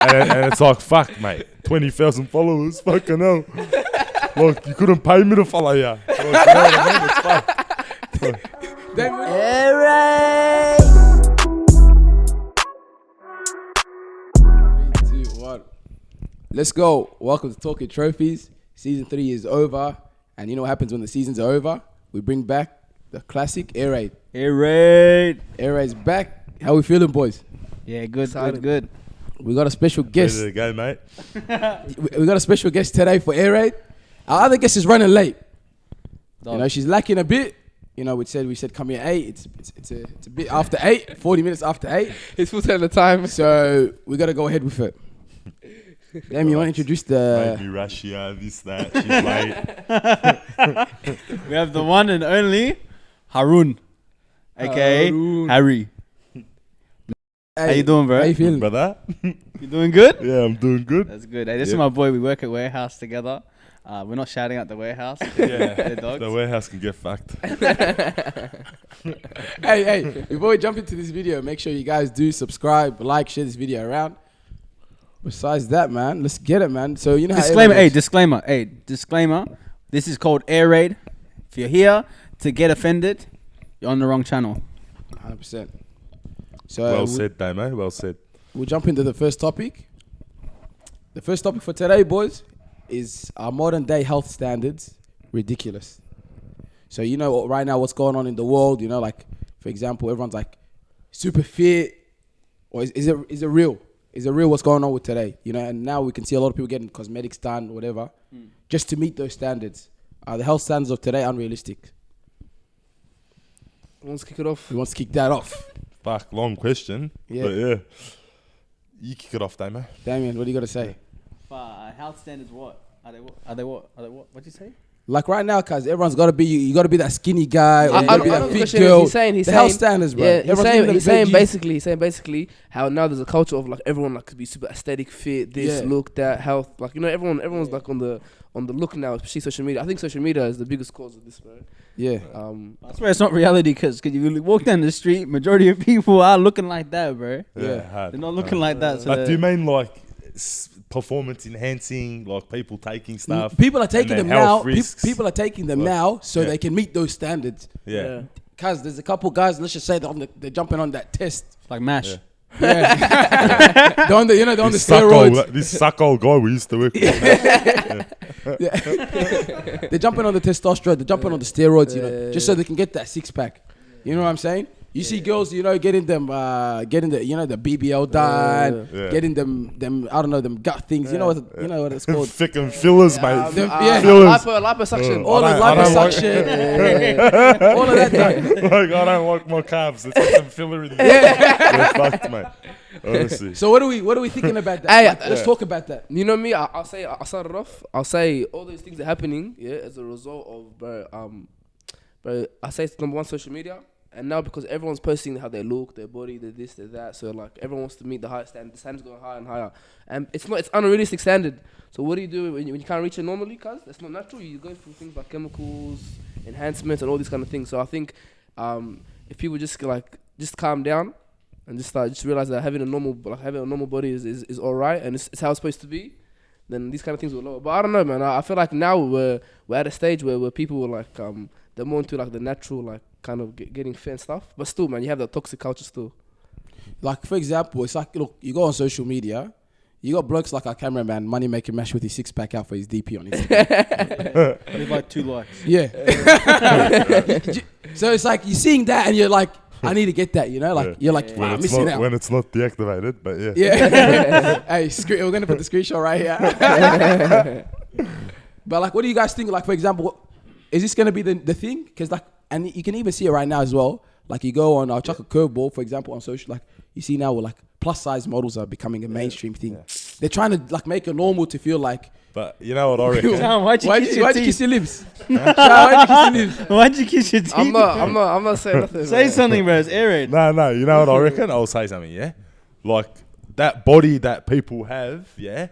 and it's like, fuck, mate, 20,000 followers, fucking hell. Like, you couldn't pay me to follow you. Like, you know what I mean? It's fucked. Alright. 3, 2, 1. Let's go. Welcome to Talking Trophies. Season 3 is over. And you know what happens when the seasons are over? We bring back the classic Air Raid. Air Raid. Air Raid's back. How we feeling, boys? Yeah, good. We got a special guest. Ready to go, mate? We got a special guest today for Air Raid. Our other guest is running late. You know, she's lacking a bit. You know, we said come here 8. It's a bit after 8, 40 minutes after 8. It's full time the time. So we got to go ahead with it. Damn, you want to introduce the... Maybe Russia, this, that, she's late. We have the one and only Harun, aka Harry. Hey, How you doing, bro? How you feeling? Brother? You doing good? Yeah, I'm doing good. That's good. Hey, this is my boy. We work at warehouse together. We're not shouting at the warehouse. Yeah, They're dogs. the warehouse can get fucked. Hey, before we jump into this video, make sure you guys do subscribe, like, share this video around. Besides that, man, let's get it, man. So, you know how Disclaimer. This is called Air Raid. If you're here to get offended, you're on the wrong channel. 100%. So Well said, Damo. Well said. We'll jump into the first topic. The first topic for today, boys, is our modern day health standards ridiculous. So you know right now what's going on in the world, you know, like for example, everyone's like super fit, or is it real? Is it real what's going on with today? You know, and now we can see a lot of people getting cosmetics done, whatever, just to meet those standards. Are the health standards of today unrealistic? Who wants to kick it off? Who wants to kick that off? Fuck, long question. Yeah. But yeah. You kick it off, Damo. Damien, what do you got to say? Health standards, what? Are they what? What'd you say? Like right now, cause everyone's got to be, you got to be that skinny guy, or you got to be I that know the fit question is, girl. he's saying, health standards, bro. Yeah, Everyone's he's saying basically how now there's a culture of like everyone like to be super aesthetic, fit, this, look, that, health. Like, you know, everyone's like on the look now, especially social media. I think social media is the biggest cause of this, bro. Yeah. I swear it's not reality, because you walk down the street, majority of people are looking like that, bro. Yeah, hard. They're not looking like that. So But do you mean like performance enhancing, like people taking stuff? People are taking them now. People are taking them now so Yeah. they can meet those standards. Yeah. Cause there's a couple guys, let's just say they're jumping on that test. like MASH. Yeah. Yeah. They're on the steroids. This suck-hole guy we used to work with. They're jumping on the testosterone. They're jumping on the steroids, you know, just so they can get that six pack. You know what I'm saying? You see girls, you know, getting the BBL done, getting them, I don't know, them gut things. You know what it's called? Thick and fillers, mate. Fillers. Liposuction. All the liposuction, all of that done. Like, I don't like my carbs. Let's get some filler in there. We're fucked, mate. Honestly. So what are we thinking about that? Hey, let's talk about that. You know me, I'll start it off. I'll say all those things are happening, as a result of, bro, I say it's number one, social media. And now because everyone's posting how they look, their body, their this, their that, so like everyone wants to meet the higher standard. The standard's going higher and higher, and it's unrealistic standard. So what do you do when you can't reach it normally? Cause that's not natural. You go through things like chemicals, enhancements, and all these kind of things. So I think if people just calm down and just realize that having a normal body is all right, and it's how it's supposed to be, then these kind of things will lower. But I don't know, man. I feel like now we're at a stage where people are like they're more into like the natural, like kind of getting fit and stuff. But still, man, you have that toxic culture still. Like for example, it's like, look, you go on social media, you got blokes like our cameraman, Money Making Mash, with his six pack out for his DP on Instagram. With like 2 likes. Yeah. So it's like you're seeing that and you're like, I need to get that, you know? Like you're like, wow, I'm missing out. When it's not deactivated, but yeah. Yeah. Hey, we're gonna put the screenshot right here. But like, what do you guys think? Like, for example, is this gonna be the thing? Because like, and you can even see it right now as well. Like you go on, I'll chuck a curveball, for example, on social. Like you see now, like plus size models are becoming a mainstream thing. Yeah. They're trying to like make it normal to feel like. But you know what I reckon? Why'd you kiss your lips? Why'd you kiss your lips? Why'd you kiss your teeth? I'm not saying nothing. Say something, bro. It's Air Raid. No. You know what I reckon? I'll say something. Yeah, like that body that people have. Yeah.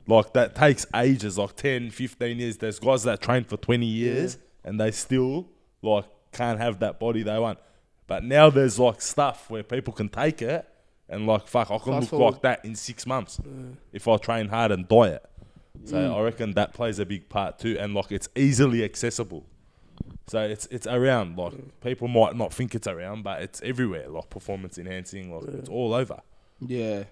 Like that takes ages, like 10, 15 years. There's guys that train for 20 years and they still like can't have that body they want. But now there's like stuff where people can take it And like, fuck, I can Fast look forward. like that in 6 months if I train hard and diet. So I reckon that plays a big part too. And like, it's easily accessible. So it's around. Like, people might not think it's around, but it's everywhere. Like, performance enhancing, like it's all over. Yeah.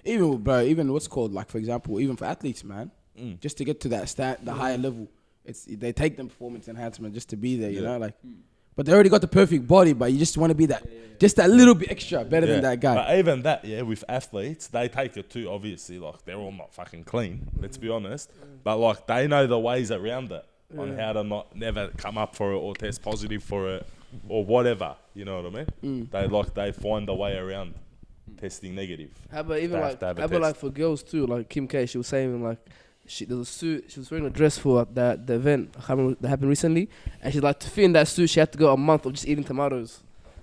Even, bro, even what's called, like, for example, even for athletes, man, Mm. just to get to that the higher level, they take them performance enhancement just to be there, you know, like. But they already got the perfect body, but you just want to be that, just that little bit extra better than that guy. But even that, with athletes, they take it too, obviously. Like, they're all not fucking clean, let's be honest. But, like, they know the ways around it on how to never come up for it or test positive for it or whatever. You know what I mean? They find a way around testing negative. How about even They have like, to have a how about like test. for girls too? Like Kim K, she was saying like, there's a suit. She was wearing a dress for the event that happened recently, and she's like, to fit in that suit, she had to go a month of just eating tomatoes.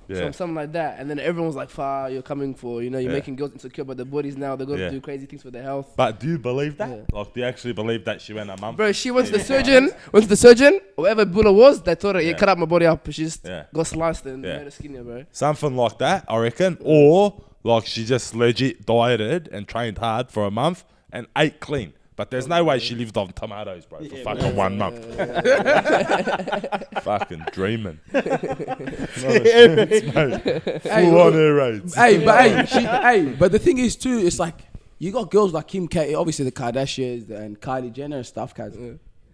Yeah. Something like that. And then everyone was like, far, you're coming for, you're Yeah. making girls insecure about their bodies now. They're going to Yeah. do crazy things for their health. But do you believe that? Yeah. Like, do you actually believe that she went a month? Bro, she went to the surgeon, whatever Bulla was, they told her, Yeah. cut up my body up. She just Yeah. got sliced and Yeah. made her skinnier, bro. Something like that, I reckon. Or, like, she just legit dieted and trained hard for a month and ate clean. But there's no way she lived on tomatoes, bro, for fucking 1 month. Fucking dreaming. Full on air raids. But the thing is too, it's like you got girls like Kim K, obviously the Kardashians and Kylie Jenner and stuff, cause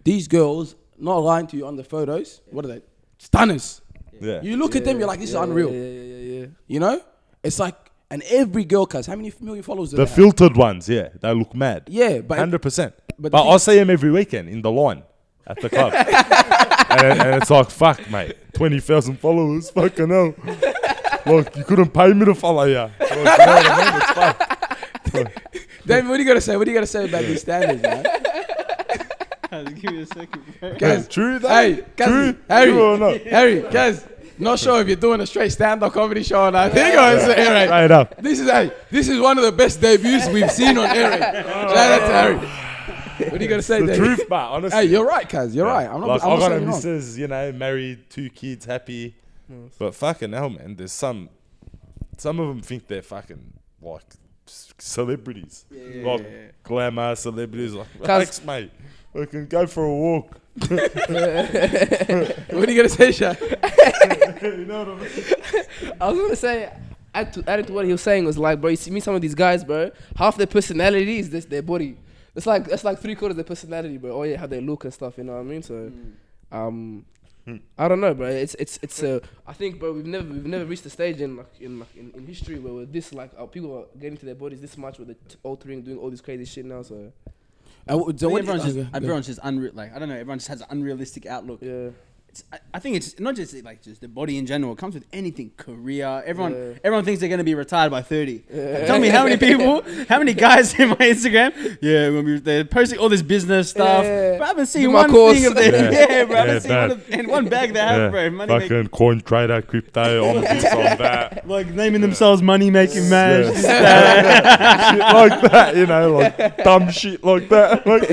these girls, not lying to you on the photos, what are they? Stunners. Yeah. You look at them, you're like, this is unreal. Yeah. You know? It's like, and every girl, cause how many million followers do The they have? filtered ones, yeah, they look mad. Yeah, but 100%. but But the I see them every weekend in the line at the club. and it's like, fuck, mate, 20,000 followers, fucking hell. Like, you couldn't pay me to follow you. Like, you know what I mean? It's fuck. Damien, what do you gotta say? What do you gotta say about these standards, man? Give me a second, bro. Guys, True that? hey, True? Harry, True or not? Harry, guys, not sure if you're doing a straight stand-up comedy show or not. Think on it, Harry. Straight up. This is one of the best debuts we've seen on Eric. Shout out to Harry. What are you gonna say, The Dave? truth, but honestly. Hey, you're right, cuz. You're right. I'm not. Like, I'm I not got a saying you're wrong. missus, married, 2 kids, happy. But fucking hell, man, there's some of them think they're fucking, like, celebrities. Like, glamour celebrities. Like, relax, mate. We can go for a walk. What are you gonna say, Sha? You know what I mean? I was gonna say, adding to what he was saying was like, bro, you see me some of these guys, bro. Half their personality is their body. That's like 3/4 of their personality, bro. Oh yeah, how they look and stuff. You know what I mean? So, I don't know, bro. It's I think, bro, we've never reached a stage in history where we're this like people are getting to their bodies this much, where they're altering, doing all this crazy shit now. So Everyone's just unreal. Like, I don't know. Everyone just has an unrealistic outlook. yeah. I think it's not just like just the body in general. It comes with anything, career. Everyone Yeah. everyone thinks they're gonna be retired by 30. Tell me how many guys in my Instagram? Yeah, they're posting all this business stuff. Yeah. But I haven't seen Do my one course. thing of their bro. I haven't seen bad. one bag they have, bro. Money making, Fucking coin trader, crypto, on this, on that. like naming themselves money making man. Yeah. Shit like that, like dumb shit like that. Like,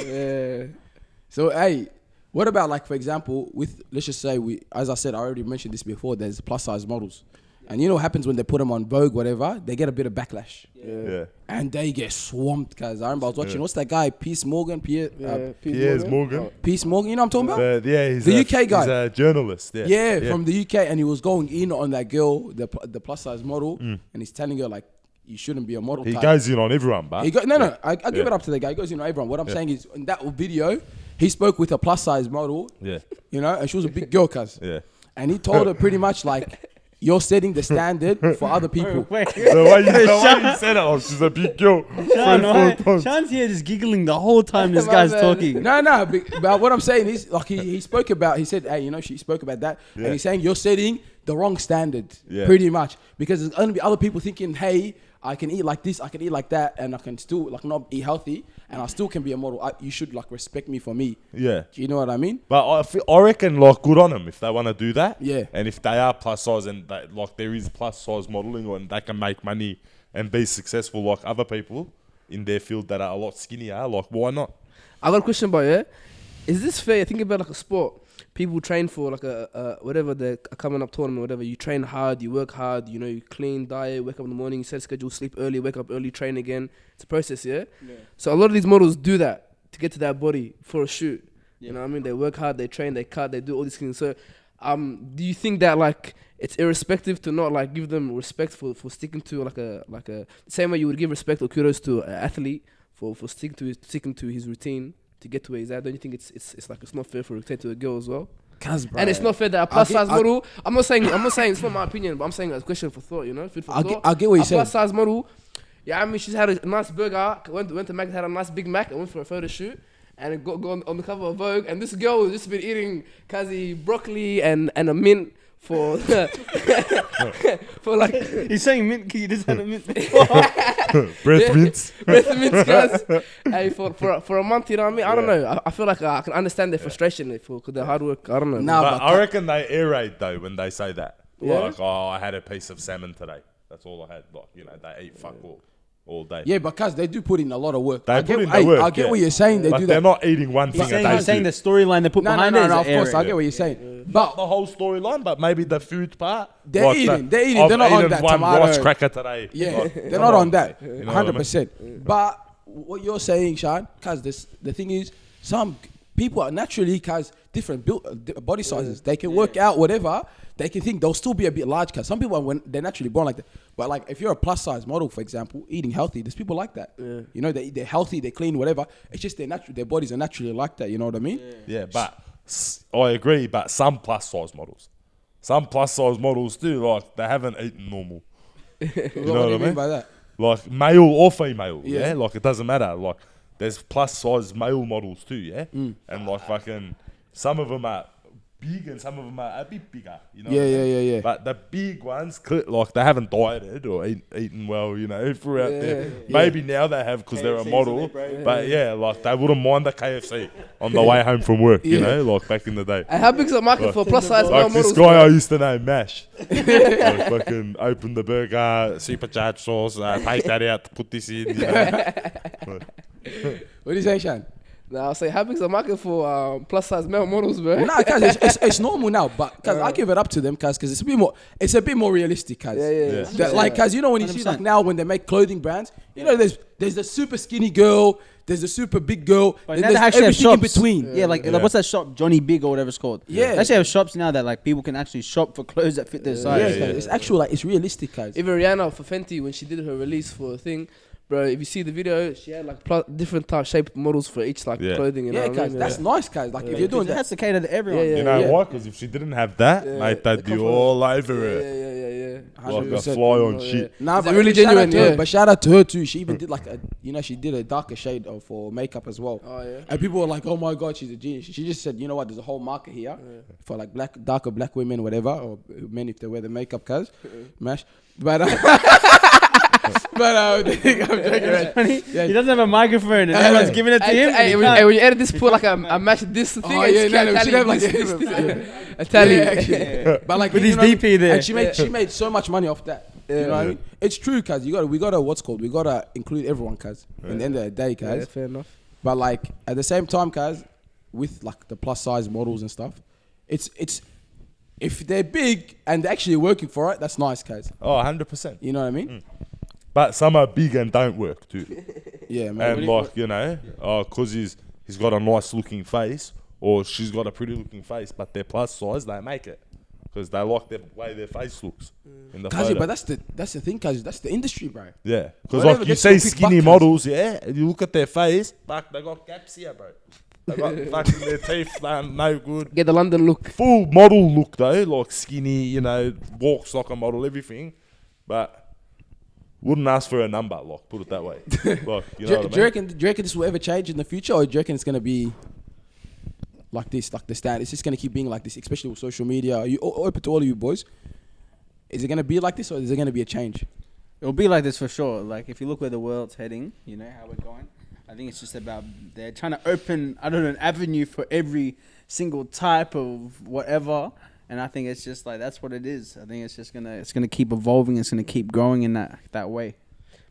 Yeah. So hey, what about like for example, with let's just say as I said, I already mentioned this before. There's plus size models, and you know what happens when they put them on Vogue, whatever. They get a bit of backlash, yeah. and they get swamped. Cause I remember I was watching what's that guy, Piers Morgan. Piers Morgan. He's you know what I'm talking about? He's The UK guy. He's a journalist. Yeah, from the UK, and he was going in on that girl, the plus size model, and he's telling her like, you shouldn't be a model. He type. goes in on everyone, but I give it up to the guy. He goes, everyone. What I'm saying is, in that video, he spoke with a plus size model, yeah, and she was a big girl, cuz. yeah. And he told her pretty much like, you're setting the standard for other people. Wait, The way you said it, like she's a big girl. Sean's here just giggling the whole time this My guy's bad. talking. No, but what I'm saying is, like, he spoke about, he said, hey, she spoke about that. Yeah. And he's saying, you're setting the wrong standard, Yeah. pretty much. Because there's going to be other people thinking, hey, I can eat like this, I can eat like that, and I can still like not eat healthy, and I still can be a model. You should like respect me for me. Yeah. Do you know what I mean? But I reckon, like, good on them if they want to do that. Yeah. And if they are plus size and like there is plus size modeling and they can make money and be successful like other people in their field that are a lot skinnier, like, why not? I got a question about is this fair? Think about like a sport. people train for like a whatever the coming up tournament, whatever. You train hard, you work hard, you know, you clean, diet, wake up in the morning, set schedule, sleep early, wake up early, train again. It's a process, yeah. So a lot of these models do that to get to that body for a shoot. You know what I mean? They work hard, they train, they cut, they do all these things. So, do you think that like it's irrespective to not like give them respect for sticking to like a same way you would give respect or kudos to an athlete for sticking to his routine to get to where he's at? Don't you think it's like it's not fair for a rotate to a girl as well? And it's not fair that a plus size model. I'm not saying it's not my opinion, but I'm saying it's a question for thought. You know, food for thought. I get what you're saying. A plus size model. Yeah, I mean, she's had a nice burger. Went to Mac, had a nice Big Mac, and went for a photo shoot. And it go on the cover of Vogue. And this girl has just been eating Kazi broccoli and a mint for for like. He's saying mint because you just had a mint. Breath mints. Breath mints, guys. Hey, for a month, you know what I mean? I don't know. I feel like I can understand their frustration because their hard work. I don't know. Nah, But I reckon they aerate though when they say that. Yeah. Like, oh, I had a piece of salmon today. That's all I had. Like, you know, they eat fuck all day. Yeah, because they do put in a lot of work. They I put get, in the work, I get yeah. what you're saying. They Like, do they're that. not eating one He's thing a saying, day. he's saying too. the storyline they put No, behind it is of course, I aerated. get what you're saying. Not But the whole storyline, but maybe the food part. They're Like eating. the, They're eating. I've They're not on eaten that one tomato. rice cracker today. yeah, Like, they're come not on that. You know what I mean? 100%. But what you're saying, Sean, because the thing is, some people are naturally, because different body sizes, they can work out whatever. They can think they'll still be a bit large. Because some people are when they're naturally born like that. But like if you're a plus size model, for example, eating healthy, there's people like that. Yeah. You know, they're healthy, they're clean, whatever. It's just their bodies are naturally like that. You know what I mean? Yeah, but I agree. But some plus size models do, like they haven't eaten normal. What know do what you I mean mean? by that? Like male or female, Yeah. yeah. Like it doesn't matter. Like there's plus size male models too, yeah. And like fucking some of them are big and some of them are a bit bigger, you know. Yeah, what I mean? yeah. But the big ones, like they haven't dieted or eaten well, you know, throughout there. Yeah. Maybe now they have because they're a KFC's model. on their break. But yeah, like they wouldn't mind the KFC on the way home from work, you Yeah. know, like back in the day. And how big's the market for plus size male Like this models? guy I used to know, Mash. Like fucking open the burger, supercharged sauce, take that out, put this in. You know? What do you say, Sean? Nah, I'll say how big's the market for plus size male models, bro? Nah, cause it's normal now, but cause I give it up to them, cause it's a bit more realistic, cause Yeah. Like, cause you know when you see 100%. like now when they make clothing brands, you know there's the super skinny girl, there's the super big girl, But then now they there's actually have everything in shops. between. Yeah, like Yeah. what's that shop? Johnny Big or whatever it's called. Yeah. They actually have shops now that like people can actually shop for clothes that fit their Yeah, size. cause it's actual like it's realistic, cause Even Rihanna for Fenty when she did her release for a thing, bro. If you see the video, she had like different type shaped models for each like Yeah. clothing. You know yeah, what I cause mean? that's nice, cause like if you're doing It that, has to cater to everyone. Yeah, You know Yeah. why? Because if she didn't have that, Yeah, mate, the they'd be comfort. all over it. Yeah. Like a 100%. fly on Oh, shit. nah, Is it but really shout out genuine? to her, Yeah. but shout out to her too. She even did like she did a darker shade for makeup as well. Oh yeah. And people were like, "Oh my god, she's a genius." She just said, "You know what? There's a whole market here for like darker black women, whatever, or men if they wear the makeup, cause mash." But I'm joking. Right? He doesn't have a microphone and Yeah. everyone's giving it to him. Hey, He when, can't. hey, when you edit this, put like a match this thing. Oh and yeah, just no, we tally should have like this, a a tally. Yeah, actually. But like With you his know what I mean? DP there. and she made so much money off that. You know what I mean? It's true, cause we gotta what's called, we gotta include everyone, cause in the end of the day, Yeah, cause. fair enough. But like at the same time, cause with like the plus size models and stuff, it's if they're big and they're actually working for it, that's nice, cause Oh, 100%. you know what I mean? But some are big and don't work too. Yeah, man. And like, you know, because he's got a nice looking face or she's got a pretty looking face, but they're plus size, they make it. Because they like the way their face looks in the Cause photo. but that's the thing, cause that's the industry, bro. Yeah, because Whatever like you gets you a see quick skinny buck, models, yeah, and you look at their face, fuck, they got gaps here, bro. They got fucking their teeth, they're no good. Get the London look. Full model look though, like skinny, you know, walks like a model, everything, but wouldn't ask for a number, like put it that way. Like, you know what I Do you mean? reckon this will ever change in the future, or do you reckon it's gonna be like this, like the stand? It's just gonna keep being like this, especially with social media. Are you open to all of you boys? Is it gonna be like this, or is there gonna be a change? It'll be like this for sure. Like if you look where the world's heading, you know how we're going. I think it's just about they're trying to open, I don't know, an avenue for every single type of whatever. And I think it's just like that's what it is. I think it's gonna keep evolving. It's gonna keep growing in that way.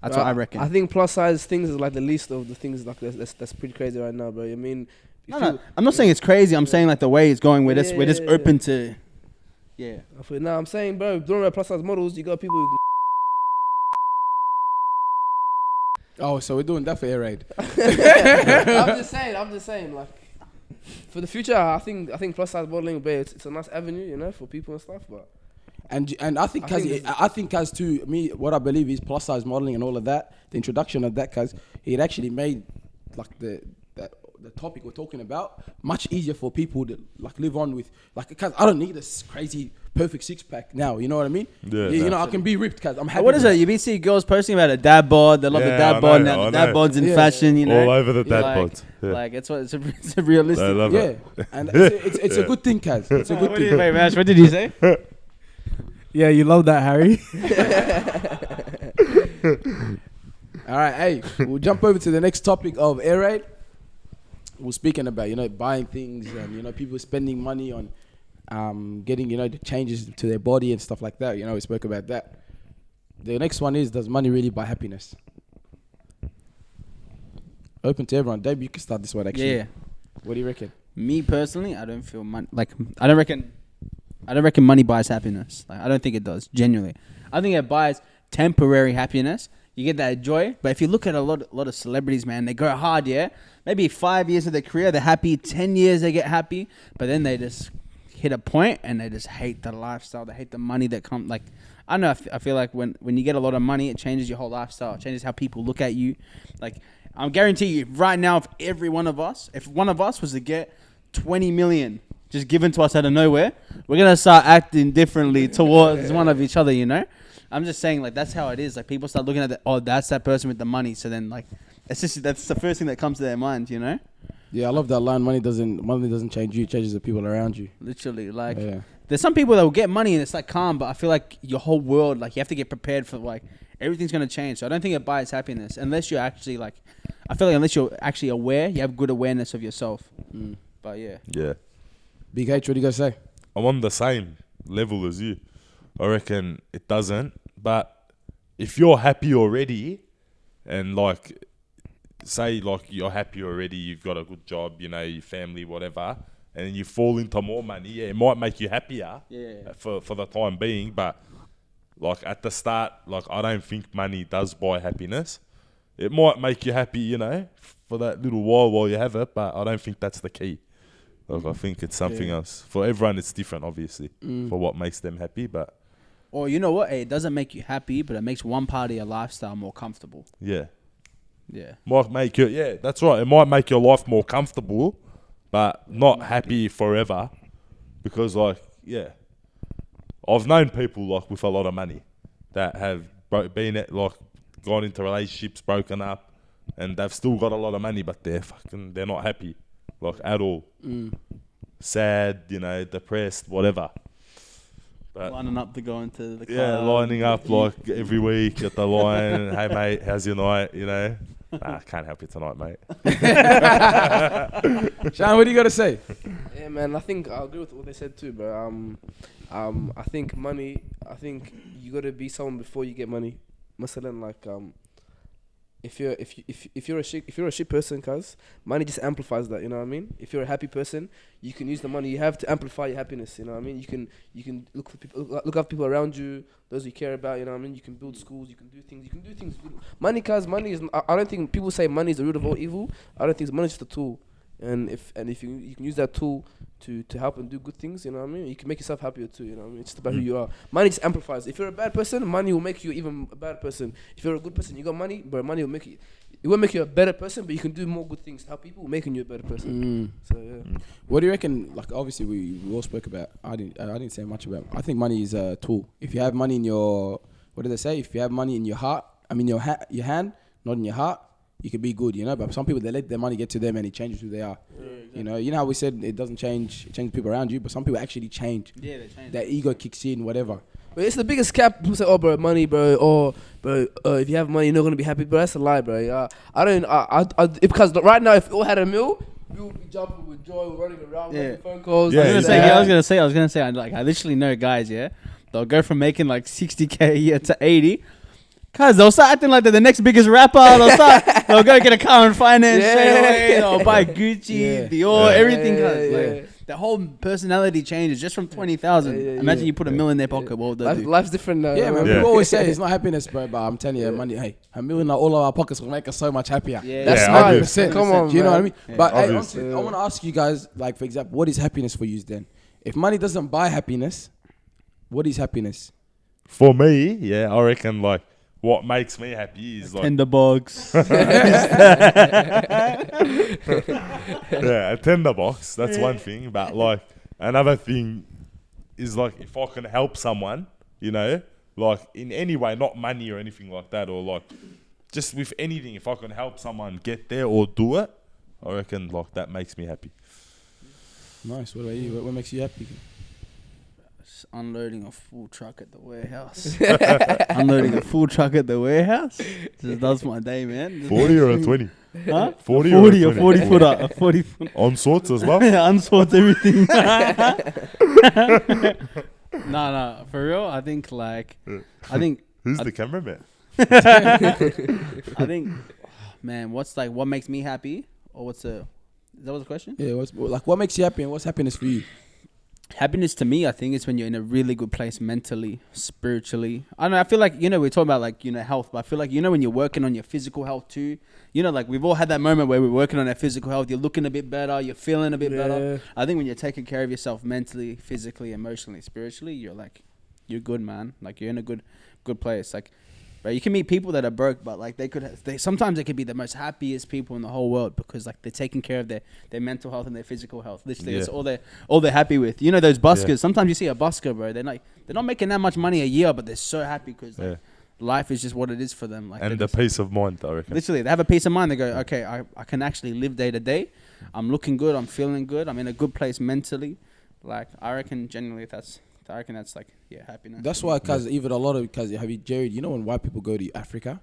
That's what I reckon. I think plus size things is like the least of the things like that's pretty crazy right now, bro. I mean, No, I'm not saying it's crazy. I'm saying like the way it's going. We're just Yeah. open to. Yeah. I feel, nah, I'm saying, bro, don't about plus size models. You got people who Oh, so we're doing that for air raid. I'm just saying, like, for the future, I think plus size modeling, it's a nice avenue, you know, for people and stuff. But And I think as to me, what I believe is plus size modeling and all of that. The introduction of that, cause it actually made like the topic we're talking about much easier for people to like live on with. Like, cause I don't need this crazy perfect six pack now. You know what I mean? Yeah, you know, I can be ripped, cause I'm happy. What is with it? You be seeing girls posting about a dad bod. They love the Yeah, dad I bod know, now. I The dad know. bod's in Yeah. fashion, you know. All over the dad like, bods. Yeah. Like it's a realistic. I love Yeah, it. and it's a good thing, cuz. It's a good What did, thing. wait, Mash, what did you say? Yeah, you love that, Harry. All right, hey, we'll jump over to the next topic of air raid. We're speaking about, you know, buying things and, you know, people spending money on getting, you know, the changes to their body and stuff like that. You know, we spoke about that. The next one is, does money really buy happiness? Open to everyone. Dave, you can start this one actually. Yeah. What do you reckon? Me personally, I don't feel money. Like I don't reckon money buys happiness. Like I don't think it does. Genuinely, I think it buys temporary happiness. You get that joy, but if you look at a lot of celebrities, man, they go hard, yeah. Maybe 5 years of their career, they're happy. 10 years, they get happy, but then they just hit a point and they just hate the lifestyle. They hate the money that comes. Like I don't know. I feel like when you get a lot of money, it changes your whole lifestyle. It changes how people look at you. Like I guarantee you, right now, if one of us was to get 20 million just given to us out of nowhere, we're gonna start acting differently towards one of each other, you know. I'm just saying, like, that's how it is. Like, people start looking at that's that person with the money. So then, like, that's the first thing that comes to their mind, you know. Yeah, I love that line. Money doesn't change you; it changes the people around you. Literally, like, Yeah. there's some people that will get money and it's like calm, but I feel like your whole world, like, you have to get prepared for like everything's gonna change. So I don't think it buys happiness unless you're actually like, I feel like unless you're actually aware, you have good awareness of yourself. But yeah. Yeah. Big H, what do you guys say? I'm on the same level as you. I reckon it doesn't. But if you're happy already, and like, say like you're happy already, you've got a good job, you know, your family, whatever, and then you fall into more money, yeah, it might make you happier for the time being. But like at the start, like I don't think money does buy happiness. It might make you happy, you know, for that little while you have it, but I don't think that's the key. Like I think it's something else. For everyone, it's different, obviously, for what makes them happy. But Or you know what? It doesn't make you happy, but it makes one part of your lifestyle more comfortable. yeah, Yeah. might make you. Yeah, that's right. It might make your life more comfortable, but not happy forever. Because like, yeah, I've known people like with a lot of money that have been at like gone into relationships, broken up, and they've still got a lot of money, but they're not happy, like at all. Sad, you know, depressed, whatever. But Lining up to go into the club. yeah, lining up like every week at the line. Hey mate, how's your night? You know, I can't help you tonight, mate. Sean, what do you got to say? Yeah, man. I think I agree with what they said too, bro. I think money. I think you gotta be someone before you get money. Masalan, like if you're a shit person, cuz money just amplifies that. You know what I mean? If you're a happy person, you can use the money you have to amplify your happiness. You know what I mean? You can look for people, look after people around you, those you care about. You know what I mean? You can build schools. You can do things. Good. Money, cuz money is. I don't think people say money is the root of all evil. I don't think money is just a tool. And if you can use that tool to help and do good things, you know what I mean? You can make yourself happier too, you know what I mean? It's just about who you are. Money just amplifies. If you're a bad person, money will make you even a bad person. If you're a good person, you got money, but money will make you. It won't make you a better person, but you can do more good things to help people, making you a better person. So yeah. What do you reckon? Like, obviously, we all spoke about. I didn't say much about. I think money is a tool. If you have money in your, what did they say? If you have money in your heart, I mean your hand, not in your heart, you can be good, you know. But some people, they let their money get to them and it changes who they are. Yeah, exactly. You know how we said it doesn't change people around you, but some people actually change. Yeah, they change. Their ego kicks in, whatever. But it's the biggest cap. People say, "Oh, bro, money, bro. Or, bro, if you have money, you're not gonna be happy." Bro, that's a lie, bro. Because right now, if we all had a meal, we would be jumping with joy, running around, making phone calls. Yeah, I was gonna say, I literally know guys, yeah, they'll go from making like 60K a year to 80. Cause they'll start acting like they're the next biggest rapper. They'll go get a car and finance straight away. They'll buy Gucci, Dior, everything. Like, the whole personality changes just from 20,000. Imagine you put a $1 million in their pocket. What would that do? Life's different now. Yeah, man. Yeah. People always say it's not happiness, bro. But I'm telling you, money. Hey, $1 million in all of our pockets will make us so much happier. That's Yeah, nice. obvious. Come on, Do you know what I man. mean? But hey, Obvious. I want to ask you guys, like, for example, what is happiness for you then? If money doesn't buy happiness, what is happiness? For me, yeah, I reckon like what makes me happy is like Tinderbox. yeah, a tender box. That's one thing. But like another thing is like if I can help someone, you know, like in any way, not money or anything like that, or like just with anything, if I can help someone get there or do it, I reckon like that makes me happy. Nice. What about you? What makes you happy? Unloading a full truck at the warehouse. Unloading a full truck at the warehouse. That's my day, man. 40 or a 20? Huh? 40 40 or or a 40 20? footer. A 40 foot. On sorts as well? Unsort everything. No, for real. I think Who's the cameraman? I think, man, what makes me happy, or is that was the question? Yeah. What makes you happy and what's happiness for you? Happiness to me, I think, is when you're in a really good place mentally, spiritually. I don't know. I feel like, we're talking about like, health, but I feel like, when you're working on your physical health too, like we've all had that moment where we're working on our physical health. You're looking a bit better. You're feeling a bit better. I think when you're taking care of yourself mentally, physically, emotionally, spiritually, you're good, man. Like you're in a good place. Like, right, you can meet people that are broke, but like sometimes they could be the most happiest people in the whole world because like they're taking care of their mental health and their physical health. Literally, it's all they're happy with. Those buskers. Yeah. Sometimes you see a busker, bro. They're not making that much money a year, but they're so happy because life is just what it is for them. Like And the peace of mind, I reckon. literally, they have a peace of mind. They go, okay, I can actually live day to day. I'm looking good. I'm feeling good. I'm in a good place mentally. Like I reckon, genuinely, that's like happiness. That's why, cause even a lot of Jared, when white people go to Africa,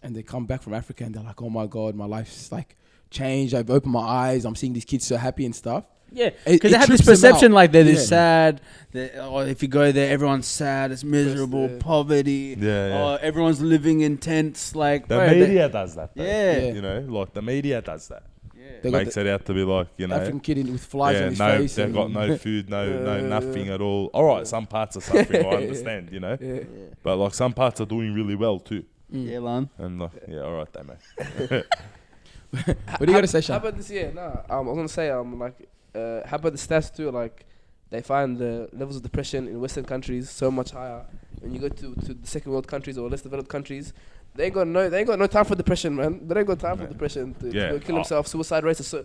and they come back from Africa and they're like, oh my god, my life's like changed. I've opened my eyes. I'm seeing these kids so happy and stuff. Yeah, It because they have this trips them perception out. like they're Yeah. sad. Or if you go there, everyone's sad. It's miserable, poverty. Yeah. Or everyone's living in tents. Like The bro, media does that. Though. Yeah. Like the media does that. They got Makes it out to be like, African kid with flies on his no, face. they've and- got no food, no nothing at all. All right, some parts are suffering, I understand, but like some parts are doing really well too. Yeah, Lan. And like, all right, they mate. What do you gotta say, How Sean? about this? Yeah, nah. I was gonna say, how about the stats too? Like, they find the levels of depression in Western countries so much higher. When you go to the second world countries or less developed countries, they ain't got no time for depression, man. They ain't got time for depression to go kill themselves. Suicide rates are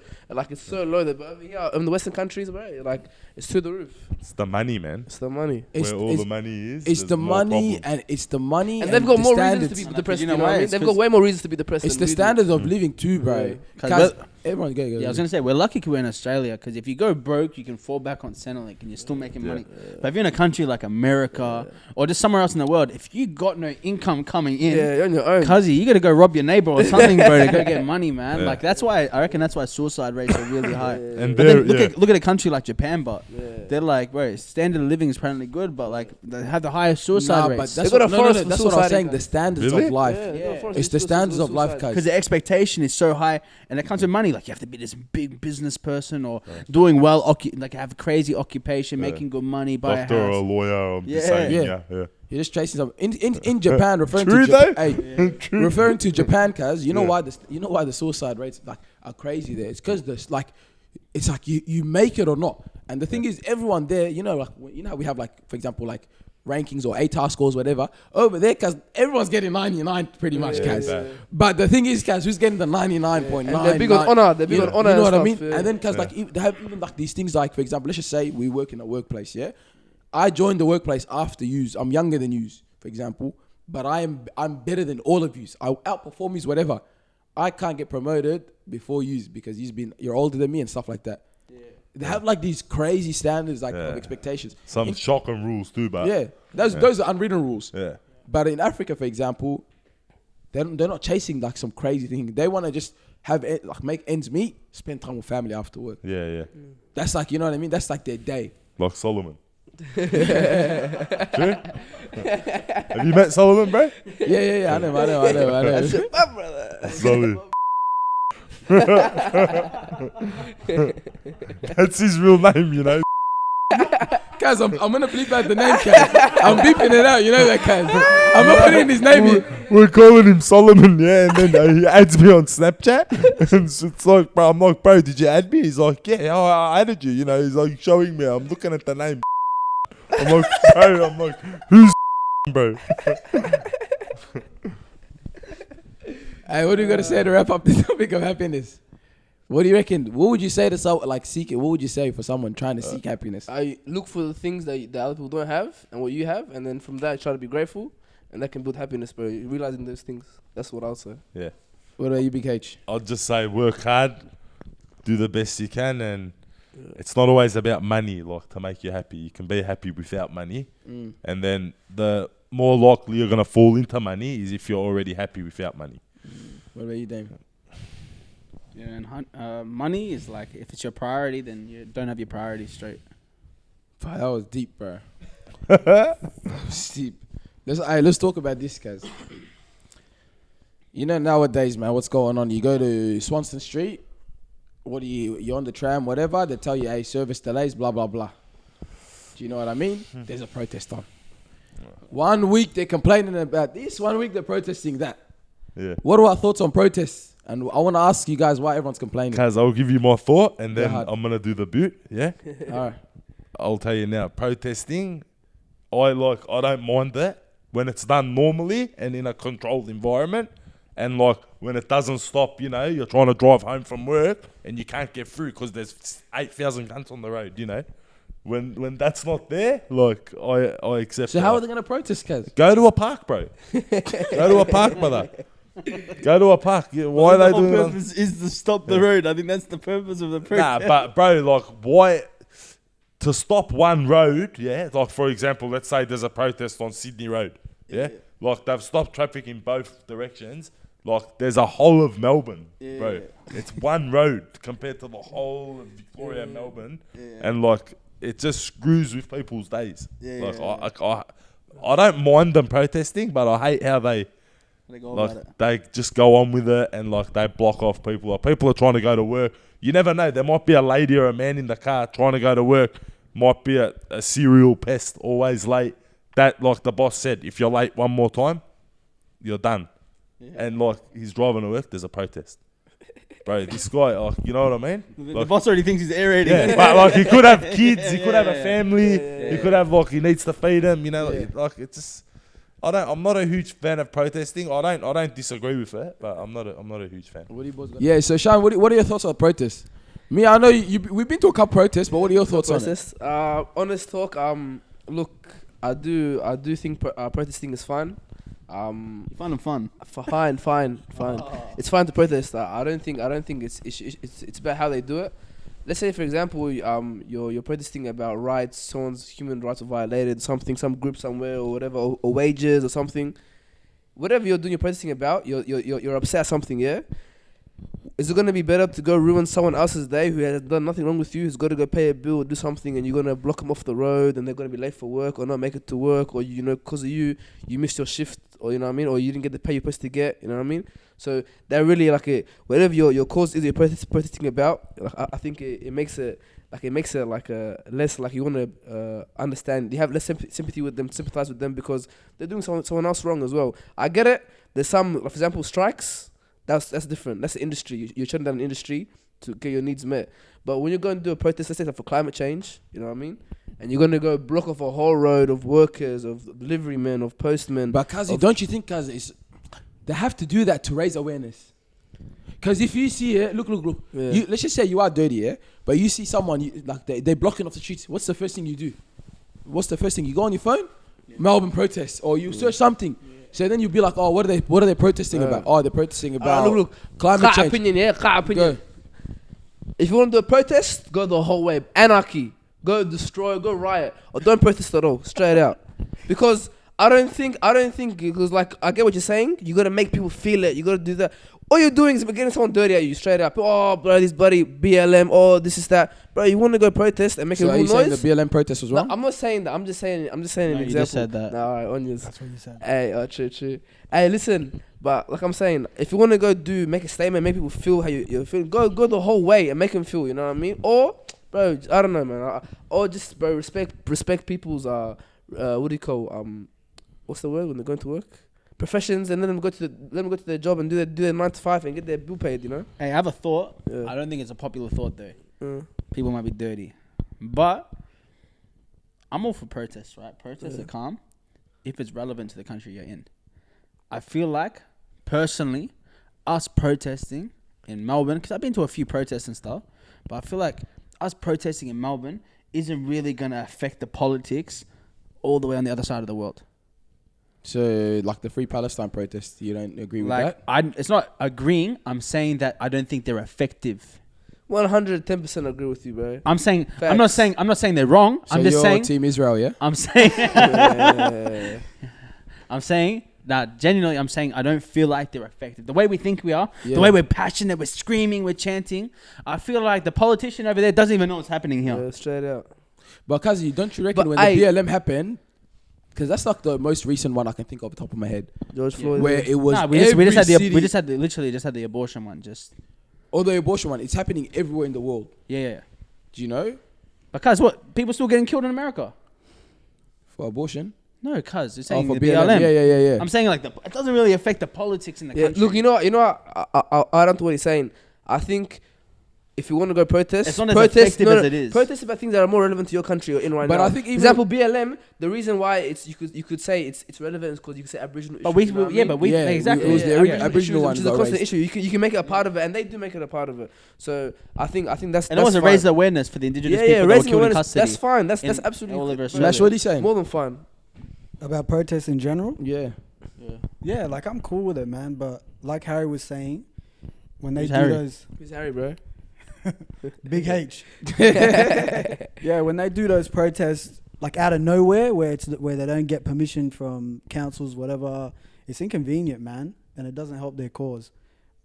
it's so low. But over here in the Western countries, bro, like it's through the roof. It's the money, man. It's the money. Where all the money is. It's there's the more money problems. and it's the money And they've got the more reasons standards. to be And depressed. you You know know what I why? mean? It's They've 'cause got way more reasons to be depressed. It's than the we do. standards of living too, bro. Yeah. 'Cause 'Cause everyone go. Yeah, I was gonna say we're lucky we're in Australia because if you go broke, you can fall back on Centrelink and you're still making money. But if you're in a country like America or just somewhere else in the world, if you got no income coming in, Yeah, you're on your own. cuzzy, you gotta go rob your neighbor or something, bro, to go get money, man. Yeah. Like that's why I reckon that's why suicide rates are really high. And But there, then look at a country like Japan, but Yeah. they're like, bro, standard of living is apparently good, but like they have the highest suicide Nah, but rates. that's They got what, a no, forest for that's what I was suiciding, saying. guys. The standards Really? of life. It's the standards of life, guys. Because the expectation is so high, and it comes with money. Like you have to be this big business person or doing well, like have a crazy occupation, making good money, buy doctor a or a house. lawyer, I'm Yeah. just saying, Yeah. yeah. You're just chasing something. In Japan, referring True to though. referring to Japan, cause you know Yeah. why the suicide rates like are crazy there. It's because it's like you make it or not. And the thing is, everyone there, how we have like, for example, like rankings or ATAR scores, whatever. Over there, cause everyone's getting 99 pretty much, guys. yeah. But the thing is, guys, who's getting the 99.9? And they're big on honor. They're big on honor. You know and what I mean? stuff, yeah. And then, cause like they have even like these things like, for example, let's just say we work in a workplace, yeah. I joined the workplace after yous. I'm younger than yous, for example, but I'm better than all of yous. I outperform yous, whatever. I can't get promoted before yous because you're older than me and stuff like that. Yeah. They have like these crazy standards of expectations. Some shocking rules too, but Those are unwritten rules. yeah. But in Africa, for example, they're not chasing like some crazy thing. They want to just make ends meet, spend time with family after work. Yeah. That's like, you know what I mean? That's like their day. Like Solomon. True? Have you met Solomon, bro? Yeah. I know. That's it, my brother. Solid. That's his real name, you know. Kaz, I'm gonna bleep out the name, Kaz. I'm beeping it out, you know that, Kaz. I'm not putting his name in. We're calling him Solomon, yeah, and then he adds me on Snapchat. And it's like, bro, I'm like, bro, did you add me? He's like, yeah, I added you, you know. He's like showing me. I'm looking at the name. I'm like, who's bro? Hey, what do you gotta say to wrap up the topic of happiness? What do you reckon? What would you say to someone like seek it? What would you say for someone trying to seek happiness? I look for the things that other people don't have and what you have, and then from that try to be grateful, and that can build happiness. Bro, realizing those things. That's what I'll say. Yeah. What about you, Big H? I'll just say work hard, do the best you can, and it's not always about money, like to make you happy. You can be happy without money, and then the more likely you're gonna fall into money is if you're already happy without money. What about you, Damien? Yeah, and money is like, if it's your priority, then you don't have your priorities straight. Fuck, that was deep, bro. That was deep. Let's talk about this, guys. You know nowadays, man, what's going on? You go to Swanston Street. You're on the tram, whatever. They tell you, hey, service delays, blah blah blah. Do you know what I mean? There's a protest on. 1 week they're complaining about this. 1 week they're protesting that. Yeah. What are our thoughts on protests? And I want to ask you guys why everyone's complaining. Kaz, I'll give you my thought, and then Go ahead. I'm gonna do the boot. Yeah. All right. I'll tell you now. Protesting, I don't mind that when it's done normally and in a controlled environment, and like when it doesn't stop. You know, you're trying to drive home from work and you can't get through because there's 8,000 cunts on the road. You know, when that's not there, like I accept. So how are they going to protest, Kaz? Go to a park, bro. Go to a park, brother. Go to a park. Yeah, why are they doing The it? purpose is to stop the road. I think that's the purpose of the Nah, protest. but bro, like, why to stop one road? Yeah, like for example, let's say there's a protest on Sydney Road. Yeah, like they've stopped traffic in both directions. Like there's a whole of Melbourne, bro. It's one road compared to the whole of Victoria and Melbourne, and like it just screws with people's days. I don't mind them protesting, but I hate how they. They go about Like it. they just go on with it and like they block off people. Like people are trying to go to work. You never know. There might be a lady or a man in the car trying to go to work. Might be a serial pest, always late. That like the boss said, if you're late one more time, you're done. And like he's driving to work, there's a protest. Bro, this guy, like, you know what I mean? The Like, boss already thinks he's aerating. yeah, but like he could have kids, he could have a family, he could have like he needs to feed them. You know, like it's just. I'm not a huge fan of protesting. I don't disagree with it, but I'm not a huge fan. What are you boys gonna Yeah, so Sean, what are your thoughts on protests? Me, I know we've been to a couple protests, but what are your thoughts on it? Protest. Honest talk. Look, I do think protesting is fine. Fun and fun. Fine. It's fine to protest. I don't think it's about how they do it. Let's say, for example, you're protesting about rights, someone's human rights are violated, some group somewhere or whatever, or wages or something. Whatever you're doing, you're protesting about. You're upset at something. Yeah. Is it gonna be better to go ruin someone else's day who has done nothing wrong with you, who's got to go pay a bill or do something, and you're gonna block them off the road, and they're gonna be late for work or not make it to work, or because of you missed your shift, or you know what I mean, or you didn't get the pay you're supposed to get, you know what I mean? So that really whatever your cause is, you're protesting about. I think it makes it like a less like you want to understand. You have less sympathy with them, sympathize with them because they're doing someone else wrong as well. I get it. There's some, for example, strikes. That's different. That's the industry. You're shutting down an industry to get your needs met. But when you're going to do a protest, let's say for climate change, you know what I mean? And you're going to go block off a whole road of workers, of delivery men, of postmen. But Kazi, don't you think, Kazi, they have to do that to raise awareness? Because if you see it, look. Yeah. Let's just say you are dirty, yeah? But you see someone, they're blocking off the streets. What's the first thing you do? What's the first thing? You go on your phone? Yeah. Melbourne protests. Or you search something. Yeah. So then you'll be like, oh, what are they protesting about? Oh, they're protesting about climate change. Opinion. Go. If you want to do a protest, go the whole way. Anarchy. Go destroy, go riot. Or don't protest at all. Straight out. Because I don't think, because like, I get what you're saying. You got to make people feel it. You got to do that. all you're doing is getting someone dirty at you straight up. Oh, bro, this bloody BLM. Oh, this is that. Bro, you want to go protest and make So a are you real saying noise? the BLM protest was No, wrong? I'm not saying that. I'm just saying an No, example. you just said that. No, all right, onions. That's what you said. Hey, true. Hey, listen, but like I'm saying, if you want to go make a statement, make people feel how you feel, go the whole way and make them feel, you know what I mean? Or, bro, I don't know, man. Or just, bro, respect people's, what do you call, what's the word when they're going to work? Professions, and let them go to their job and do their 9 to 5 and get their bill paid, you know? Hey, I have a thought. Yeah. I don't think it's a popular thought though. Mm. People might be dirty, but I'm all for protests, right? Protests are calm if it's relevant to the country you're in. I feel like, personally, us protesting in Melbourne, because I've been to a few protests and stuff, but I feel like us protesting in Melbourne isn't really going to affect the politics all the way on the other side of the world. So, like the Free Palestine protest, you don't agree with that? It's not agreeing. I'm saying that I don't think they're effective. 110% agree with you, bro. I'm saying Facts. I'm not saying they're wrong. So I'm just you're saying Team Israel, yeah? I'm saying Yeah. I'm saying that genuinely I'm saying I don't feel like they're effective. The way we think we are, Yeah. the way we're passionate, we're screaming, we're chanting. I feel like the politician over there doesn't even know what's happening here. Yeah, straight out. But Kazi, don't you reckon But when I- the BLM happened, because that's like the most recent one I can think of off the top of my head, George Yeah. Floyd. where it was Nah, we just had city, literally just had the abortion one. or the abortion one. It's happening everywhere in the world. Yeah. Do you know? Because what? People still getting killed in America? For abortion? No, cuz you're Oh, saying for the BLM. BLM. Yeah. I'm saying like it doesn't really affect the politics in the Yeah, country. look, you know what? I'll add on to what he's saying. I think if you want to go protest, It's not as effective as it is. Protest about things that are more relevant to your country you're in right But now. I think For even- example, BLM. The reason why you could say it's relevant is because you could say Aboriginal. But issues, we you know what I yeah, mean? but we Yeah, exactly. it was the Yeah, Aboriginal okay. Aboriginal issues, ones which is a got constant raised. issue. You can make it a part of it, and they do make it a part of it. So I think that's And that's it was a fine. raise awareness for the indigenous Yeah, people that were raising killed in awareness. custody. That's fine. That's in all absolutely of our Smash, what are you saying? more than fine. About protests in general? Yeah. Yeah, like I'm cool with it, man. But like Harry was saying, when they Who's do Harry? those Who's Harry, bro? big H, yeah, when they do those protests like out of nowhere, where they don't get permission from councils, whatever, it's inconvenient, man, and it doesn't help their cause.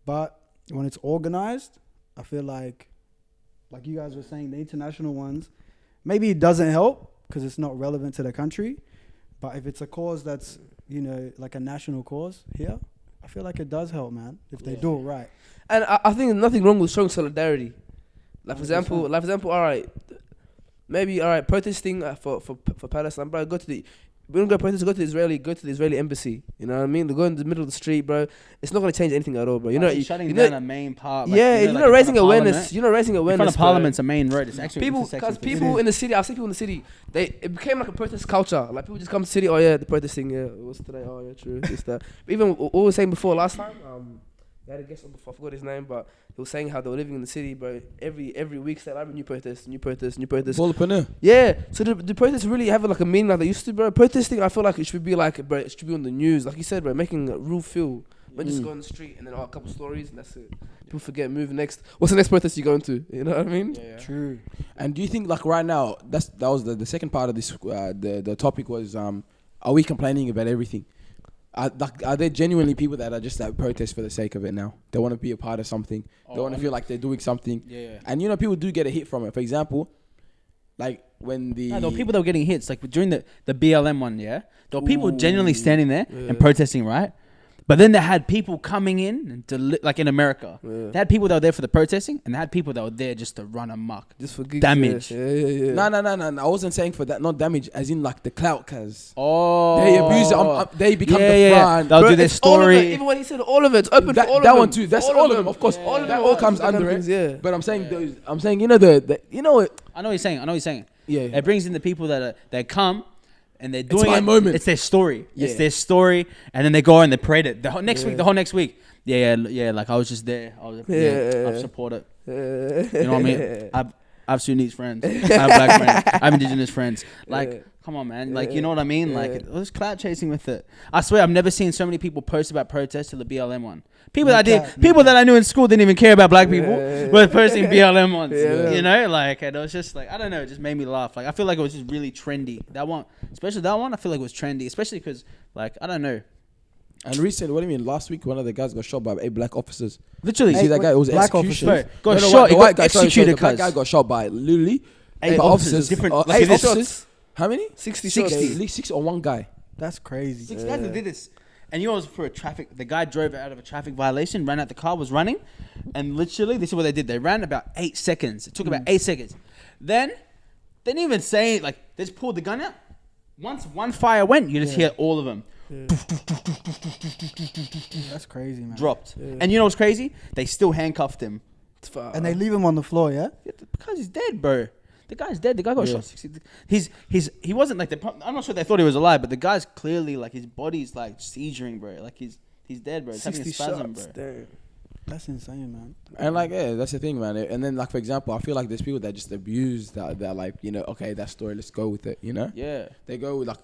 But when it's organized, I feel like you guys were saying, the international ones, maybe it doesn't help because it's not relevant to the country. But if it's a cause that's, like a national cause here, I feel like it does help, man, if they do it right. And I think there's nothing wrong with showing solidarity. Like for example, all right, maybe protesting for Palestine, bro. We don't go protest. Go to the Israeli embassy. You know what I mean? They go in the middle of the street, bro. It's not gonna change anything at all, bro. Shutting down a main part. Raising awareness. You're not raising In awareness. front of bro. Parliament's a main road. It's actually Because people in the city, I've seen people in the city. It became like a protest culture. Like people just come to the city. Oh yeah, the protesting. Yeah, what's today? Oh yeah, true. This that. But even what we were saying before last time. We had a guest on before. I forgot his name, but he was saying how they were living in the city, bro. Every week, they have a new protest. Volpreneur. Yeah. So the protests really have like a meaning like they used to, bro. Protesting, I feel like it should be like, bro, it should be on the news, like you said, bro, making a real feel. Not just go on the street and then a couple stories and that's it. People forget, move next. What's the next protest you going to? You know what I mean? Yeah. True. And do you think like right now that was the second part of this? The topic was are we complaining about everything? Are there genuinely people that are just at protest for the sake of it now? They want to be a part of something. They want to feel like they're doing something. Yeah. And people do get a hit from it. For example, like when No, there were people that were getting hits. Like during the BLM one, yeah? There were people genuinely standing there and protesting, right? But then they had people coming in, and like in America. Yeah. They had people that were there for the protesting, and they had people that were there just to run amok. Just for gigs, Damage. Yeah. No. I wasn't saying for that, not damage, as in like the clout, cause Oh. they abuse it. They become the Yeah. front. They'll Bro, do their it's all of it. story. Even when he said all of it, it's open That, for all of that them. one too. That's all of them, of course. Yeah. All of Yeah. that all comes That kind under of it. things, yeah. But I'm saying those. I'm saying the I know what you're saying. Yeah. It brings in the people that come and they're doing my it. moment. It's their story. Yeah. It's their story, and then they go and they parade it the whole next week. Yeah. Like I was just there. I support it. You know what I mean? I have Sudanese friends. I have black friends. I have indigenous friends. Like, come on, man. Like, you know what I mean? Like, it was clout chasing with it. I swear, I've never seen so many people post about protests to the BLM one. People that I knew in school didn't even care about black people, were posting BLM ones. Yeah. You know, like, and it was just like, I don't know, it just made me laugh. Like, I feel like it was just really trendy. That one, especially that one, I feel like it was trendy, especially because, like, I don't know. And recently, what do you mean? Last week, one of the guys got shot by 8 black officers. Literally, You see that guy? It was black execution. officers. Got No, shot. the He white got guy, sorry, executed. the black Cuz guy got shot by literally 8 but officers. Different. Oh, Like, 8 this- officers. How many? 60 60. shots. At least 6 on one guy. That's crazy. 6 guys that did this. And you know, it was for a traffic. The guy drove out of a traffic violation, ran out the car, was running, and literally, this is what they did. They ran about 8 seconds. It took about 8 seconds. Then, they didn't even say, like, they just pulled the gun out. Once one fire went, you just hear all of them That's crazy, man. dropped. And you know what's crazy? They still handcuffed him. And they leave him on the floor, yeah? Yeah, because he's dead, bro. The guy's dead. The guy got shot 60. He wasn't like I'm not sure they thought he was alive, but the guy's clearly like his body's like seizuring, bro. Like he's dead, bro. It's having a 60 spasm, shots. bro. Damn. That's insane, man. And like, yeah, that's the thing, man. And then, like, for example, I feel like there's people that just abuse that. They're like, you know, okay, that story, let's go with it, you know? Yeah. They go with like,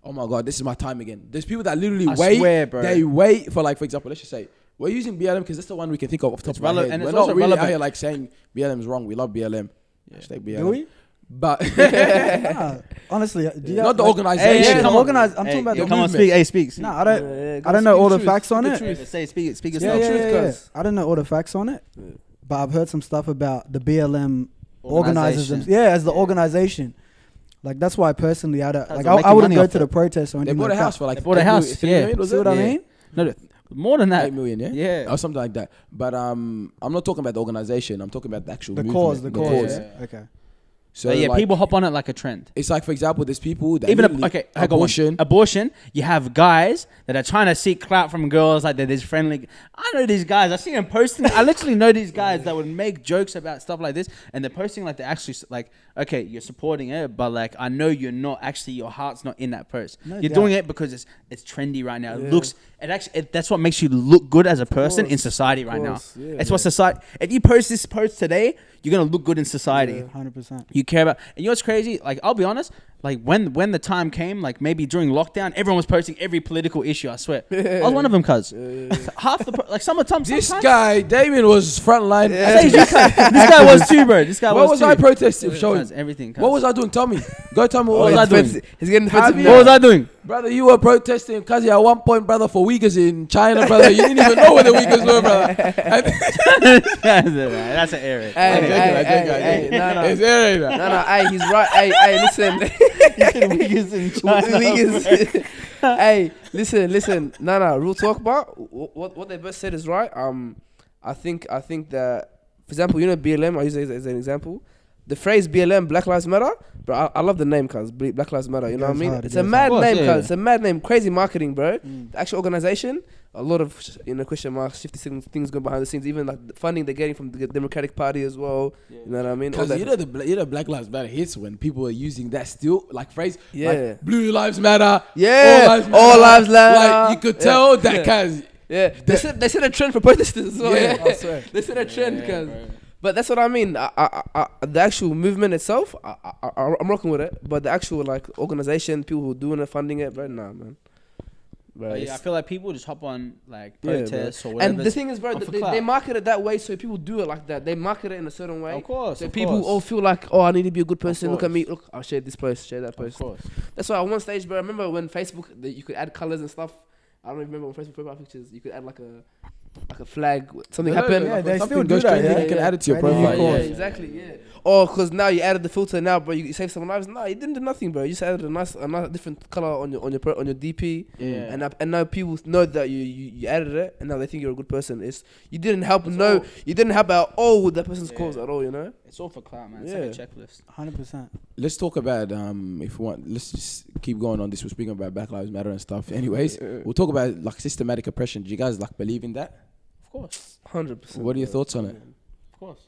oh my God, this is my time again. There's people that literally I wait. swear, bro. They wait for, like, for example, let's just say, we're using BLM because that's the one we can think of off the top It's of our relevant- head. and We're it's not also really out relevant. here like saying BLM is wrong. We love BLM. Hashtag BLM. Do we? But Nah, honestly, do you not the like- organization. yeah, come the on. organized. I'm talking about Yo, the come on, movement. speak. Hey, speaks. No, I Yeah, don't know all the truth, facts on speak it. the truth. Say, speak Yeah, yourself. yeah, truth, yeah. guys. I don't know all the facts on it, but I've heard some stuff about the BLM organizers. Organization. Yeah, as the organization. Like that's why personally, I don't Guys like. are I making wouldn't money go off to the it. protest or They anything bought a like house that. for like They bought a house, 3 yeah. million, was See it? what I Yeah. mean? No, more than that. 8 million, yeah? Yeah. Or something like that. But I'm not talking about the organization. I'm talking about the actual The movement. cause, the cause. Yeah. Okay. So, Yeah, like, people hop on it like a trend. it's like, for example, there's people that Even literally- okay, I got one. Abortion. You have guys that are trying to seek clout from girls, like they're this friendly. I know these guys. I see them posting. I literally know these guys that would make jokes about stuff like this, and they're posting like they're actually like, okay, you're supporting it, but like I know you're not actually. Your heart's not in that post. No You're doubt. doing it because it's trendy right now. It Yeah. looks. It actually. That's what makes you look good as a person in course, society right now. course, yeah, It's what society. If you post this post today, you're gonna look good in society. 100%. You care about, and you know what's crazy? Like, I'll be honest. Like when the time came, like maybe during lockdown, everyone was posting every political issue. I swear, I was one of them, cuz half the like sometimes. This guy, Damien, was frontline. this guy was too, bro. This guy What was too. I protesting? Show Cuz, him. everything. Cuz. What was I doing? Tell me. Go tell me what was was I I doing? doing? He's getting Have defensive you- What was now. I doing? Brother, you were protesting because at one point, brother, for Uyghurs in China, brother. You didn't even know where the Uyghurs were, brother. That's an error. Hey, no. It's area. No, hey, he's right. Hey, listen. Hey, listen. No, real talk about what they both said is right. I think that, for example, you know BLM. I use it as an example. The phrase BLM, Black Lives Matter, bro. I love the name, cuz Black Lives Matter. You know what I goes mean? hard, It's it a goes mad hard. name, Of cuz course, yeah. it's a mad name. Crazy marketing, bro. The actual organization, a lot of question marks, shifty things going behind the scenes. Even like the funding they're getting from the Democratic Party as well. You know what I mean? All Because that- you know Black Lives Matter hits when people are using that still like phrase. Yeah. Like, Blue Lives Matter. Yeah, all lives matter. Like you could tell that cuz. Yeah, they set a trend for protesters as well. Yeah, Yeah, I swear. they set a trend, cuz. But that's what I mean. The actual movement itself, I'm rocking with it. But the actual like organization, people who are doing it, funding it, bro, nah, man. Bro, Yeah, I it's- feel like people just hop on like Yeah, bro. protests or whatever. And the thing is, bro, for they clout. market it that way, so people do it like that. They market it in a certain way. Of course, So of people course. all feel like, oh, I need to be a good person. Look at course. me. Look, I'll share this post, share that Of post. course. That's why on one stage, bro. I remember when Facebook, you could add colors and stuff. I don't remember when Facebook profile pictures, you could add like a flag. Something happened. yeah, they Something still do goes that, trending, yeah. you can add it to your Right in profile. your Yeah, course. exactly. Yeah. Or because now you added the filter now, bro. You save someone's lives. No, you didn't do nothing, bro. You just added a nice different color on your DP. Yeah. And now people know that you added it, and now they think you're a good person. You didn't help. You didn't help out all with that person's cause at all. You know. It's all for clout, man. It's Yeah. like a checklist. 100%. Let's talk about if we want. Let's just keep going on this. We're speaking about Black Lives Matter and stuff. Anyways, we'll talk about like systematic oppression. Do you guys like believe in that? Of course. 100%. What are your thoughts on it? Of course.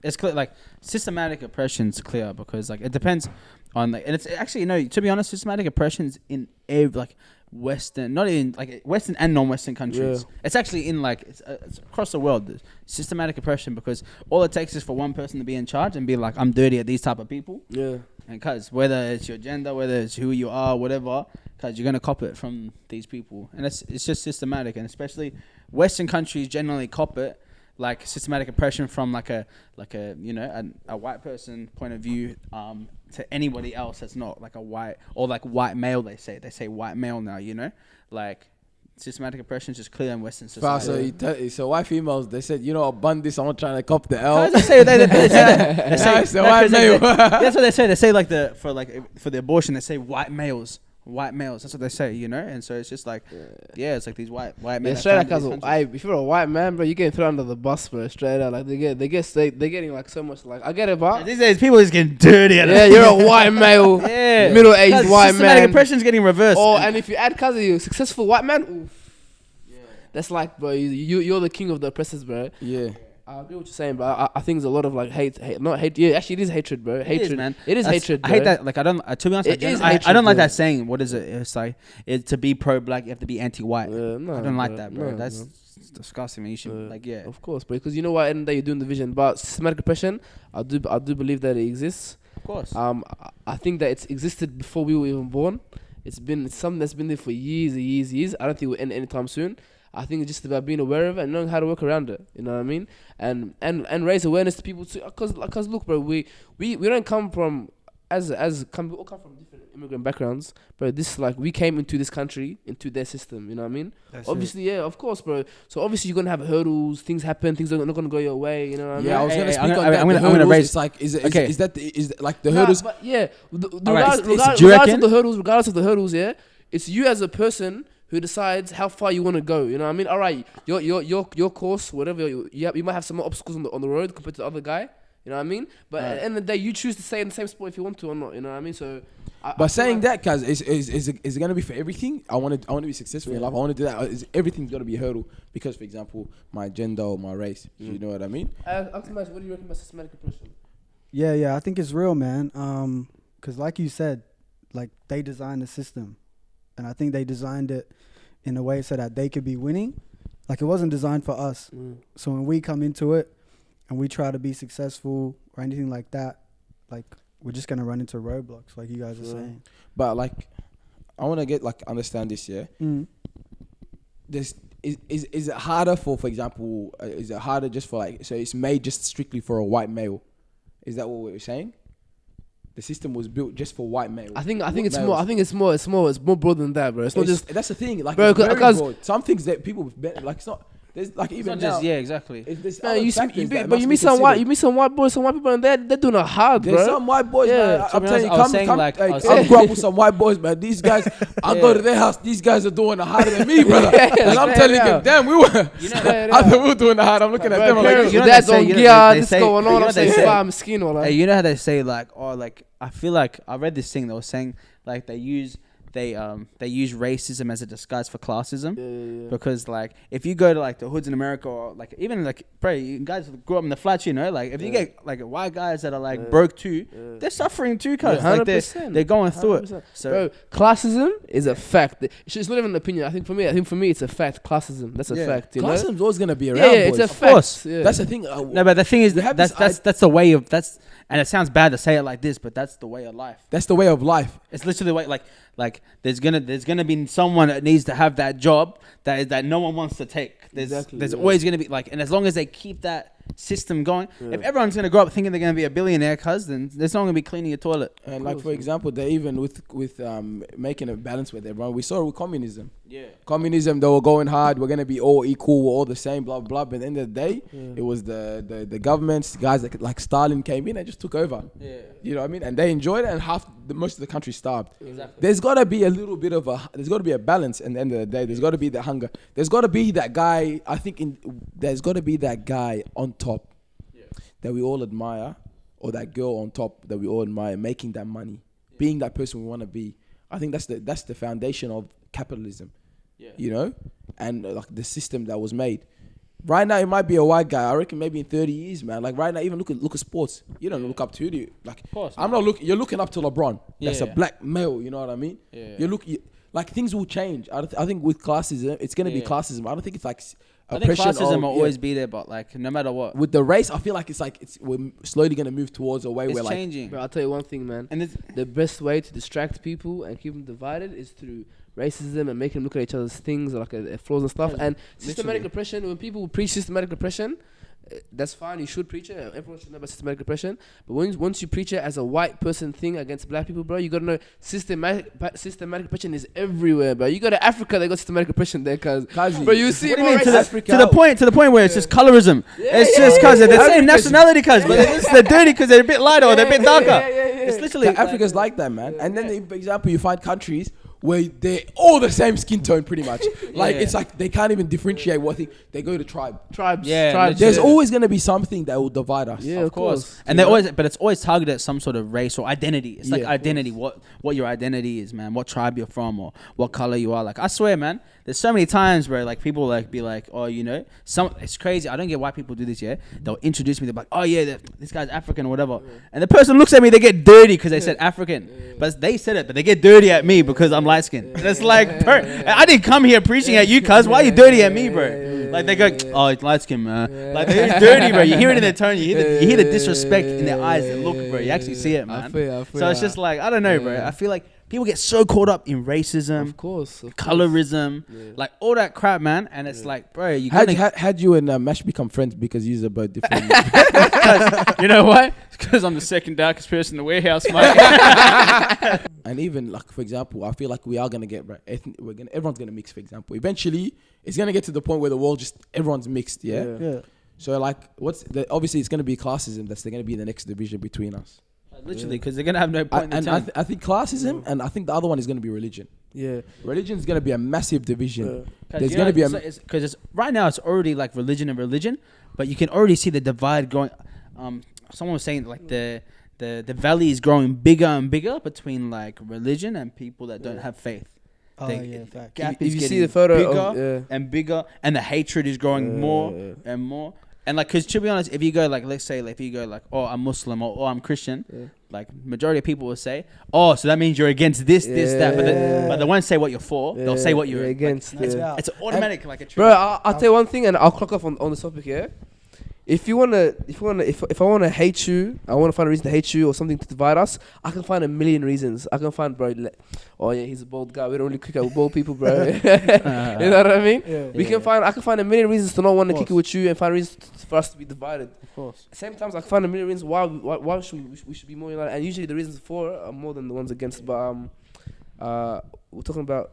It's clear, like systematic oppression's clear because like it depends on like, and it's actually, you know, to be honest, systematic oppression's in every like Western, not in like Western and non-Western countries. Yeah. It's actually in like it's across the world. There's systematic oppression because all it takes is for one person to be in charge and be like, I'm dirty at these type of people, Yeah. and cause whether it's your gender, whether it's who you are, whatever, cause you're gonna cop it from these people, and it's just systematic, and especially Western countries generally cop it. Like systematic oppression from like a you know a white person point of view to anybody else that's not like a white or like white male. They say white male now, you know, like systematic oppression is just clear in Western Far, society. so why females? They said, you know, I bun this. I'm not trying to cop the L. They say that. They say So why male? that's what they say. They say like for the abortion, they say white males. White males. That's what they say, you know. And so it's just like, yeah, it's like these white men. Yeah, that straight founded like these as countries. if you're a white man, bro, you getting thrown under the bus, bro. Straight out, like they're getting like so much. Like I get it, but These days, people is getting dirty. yeah, you're a white male, Yeah. middle-aged Guys, white systematic man. oppression's getting reversed. Oh, and if you add cousin, you successful white man. Oof. That's like, bro, you're the king of the oppressors, bro. Yeah. I agree with what you're saying, but I think there's a lot of like hate. Not hate. Yeah, actually, it is hatred, bro. Hatred, It is, man. It is That's- hatred. I hate bro. that. Like I don't. To be honest, It is I hatred, don't like bro. that saying. What is it? It's like to be pro-black, you have to be anti-white. No, I don't like bro. that, bro. No, That's no. disgusting. Man. You should like yeah. Of course, because you know what, at the end of the day, you're doing the vision. But systematic oppression, I do believe that it exists. Of course. I think that it's existed before we were even born. It's something that's been there for years and years and years. I don't think we'll end anytime soon. I think it's just about being aware of it and knowing how to work around it. You know what I mean? And raise awareness to people too. Cause look, bro, we don't come from we all come from different immigrant backgrounds, bro. This like we came into this country into their system. You know what I mean? Obviously, yeah, of course, bro. So obviously you're gonna have hurdles. Things happen. Things are not gonna go your way. You know what I mean? Yeah, I was gonna Hey, speak I'm on gonna- that. I'm The gonna hurdles, raise- it's like, is Okay. that like the Nah, hurdles? but yeah, Alright, do you reckon? regardless of the hurdles, yeah, it's you as a person who decides how far you want to go. You know what I mean? All right, your course, whatever you might have some more obstacles on the road compared to the other guy. You know what I mean? But at the end of the day, you choose to stay in the same spot if you want to or not. You know what I mean? So, But saying that, cause is it gonna be for everything? I want to be successful in life. I want to do that. Everything's gonna be a hurdle because, for example, my gender or my race. You know what I mean? what do you reckon about systematic oppression? Yeah, I think it's real, man. Because like you said, like they designed the system, and I think they designed it in a way so that they could be winning. Like it wasn't designed for us. So when we come into it and we try to be successful or anything like that, like we're just gonna run into roadblocks, like you guys are saying. But like, I want to understand this. Yeah. Is it harder for example, is it harder just for like, so it's made just strictly for a white male? Is that what we're saying? The system was built just for white males. I think it's more. I think it's more broad than that, bro. It's not just. That's the thing, like, Bro, it's very 'cause- broad. Some things that people like, it's not. There's like It's even not now. just exactly. There's Man, other you factors that but must you be meet some considered. white boys, some white people, and they're doing it hard, There's bro. some white boys, Yeah. man. To I'm be telling you, honest, I was come, saying, come. like, Like, I was I saying- grew up with some white boys, man. These guys, I go to their house. These guys are doing it harder than me, brother. Yeah, and I'm straight telling you, out. damn, we were. Straight I out. thought we were doing it hard. I'm looking at Bro, them. I'm parents, like, you know dads they say- on you know gear, they this say- going you on. know I'm they saying, say- fam, skin or Hey, like. you know how they say like, oh, like I feel like I read this thing that was saying like they use racism as a disguise for classism. Because like if you go to like the hoods in America or like even like bro, you guys grew up in the flats, you know, like if you get like white guys that are like broke too, they're suffering too, cause like 100%. they're going through it. 100%. So Bro, classism is a fact. It's not even an opinion. I think for me, it's a fact. Classism, that's a fact. You know? classism's always gonna be around. Yeah, it's boys. a Of fact. course. Yeah. That's the thing. no, but the thing is We have that's this that's the way of and it sounds bad to say it like this, but that's the way of life. That's the way of life. It's literally the way like there's gonna be someone that needs to have that job that no one wants to take. There's Exactly, always gonna be like, and as long as they keep that system going, if everyone's gonna grow up thinking they're gonna be a billionaire, then there's no one gonna be cleaning your toilet. And like for example, they even with making a balance with everyone. We saw it with communism. Yeah. Communism, they were going hard. We're gonna be all equal. We're all the same. Blah blah. But at the end of the day, it was the governments, guys like Stalin came in and just took over. Yeah. You know what I mean? And they enjoyed it, and most of the country starved. Exactly. There's gotta be a little bit of there's gotta be a balance. At the end of the day, there's gotta be the hunger. There's gotta be that guy. I think there's gotta be that guy on top that we all admire, or that girl on top that we all admire, making that money, being that person we want to be. I think that's the foundation of capitalism. Yeah. You know, and like the system that was made. Right now, it might be a white guy. I reckon maybe in 30 years, man. Like right now, even look at sports. You don't look up to, do you? Like, Of course, I'm not looking. You're looking up to LeBron. That's a Yeah. black male. You know what I mean? Yeah. Like things will change. I think with classism, it's gonna be Yeah. classism. I don't think it's like I think oppression classism of- will yeah. always be there, but like no matter what, With the race, I feel like we're slowly gonna move towards a way it's where like changing. Bro, I'll tell you one thing, man. And it's, The best way to distract people and keep them divided is through racism and making them look at each other's things like flaws and stuff. Yeah, And systematic literally. oppression, when people preach systematic oppression, that's fine. You should preach it. Everyone should know about systematic repression. But once you preach it as a white person thing against black people, bro, you gotta know systematic repression is everywhere, bro. You go to Africa, they got systematic repression there, cause bro, you see What do you mean? more To racist- the point where it's just colorism. It's yeah, just because they're the yeah. same nationality, cause but they're dirty because they're a bit lighter or they're a bit darker. It's literally Africa's like that, man. And then, for example, you find countries where they're all the same skin tone, pretty much. Like it's like they can't even differentiate what thing. They go to tribes. Yeah, tribes. There's always gonna be something that will divide us. Yeah, of course. And they always, but it's always targeted at some sort of race or identity. It's like Yeah, identity, what your identity is, man. What tribe you're from or what color you are. Like I swear, man. There's so many times where like people like be like, oh, you know, it's crazy. I don't get why people do this. Yeah, they'll introduce me. They're like, oh yeah, this guy's African or whatever. And the person looks at me, they get dirty because they said African, but they said it, but they get dirty at me because I'm light skinned. And it's like, bro, I didn't come here preaching at you, cuz. Why are you dirty at me, bro? Like they go, oh, it's light skin, man. Like they're dirty, bro. You hear it in their tone. You hear the disrespect in their eyes. They look, bro. You actually see it, man. I feel So it's just like, I don't know, bro. I feel like people get so caught up in racism, Of course. colorism, like all that crap, man. And it's like, bro, you gotta, Had you and Mash become friends because you're about different? you know what? Because I'm the second darkest person in the warehouse, mate. And even like, for example, I feel like we are gonna get everyone's gonna mix. For example, eventually it's gonna get to the point where the world everyone's mixed. Yeah. So like, obviously it's gonna be classism. That's gonna be the next division between us. Literally, because they're gonna have no point. I think classism, and I think the other one is gonna be religion. Yeah. Religion is gonna be a massive division. There's you gonna be because it's right now it's already like religion and religion, but you can already see the divide growing. Someone was saying like the valley is growing bigger and bigger between like religion and people that don't have faith. Oh The yeah, fact. gap If is you see getting the photo bigger of, and bigger, and the hatred is growing more and more. And like, cause to be honest, if you go like, let's say, like, if you go like, oh, I'm Muslim or oh, I'm Christian, like majority of people will say, oh, so that means you're against this, that. But they won't say what you're for. They'll say what you're against. Like, yeah. it's automatic, like a Bro, trigger. I'll tell you one thing, and I'll clock off on this topic here. If I wanna hate you, I wanna find a reason to hate you or something to divide us. I can find a million reasons. I can find, bro. Oh yeah, he's a bald guy. We don't really kick out with bald people, bro. You know what I mean? I can find a million reasons to not want to kick it with you, and find reasons for us to be divided. Of course. Same times, I can find a million reasons why we should be more united, and usually the reasons for are more than the ones against. But we're talking about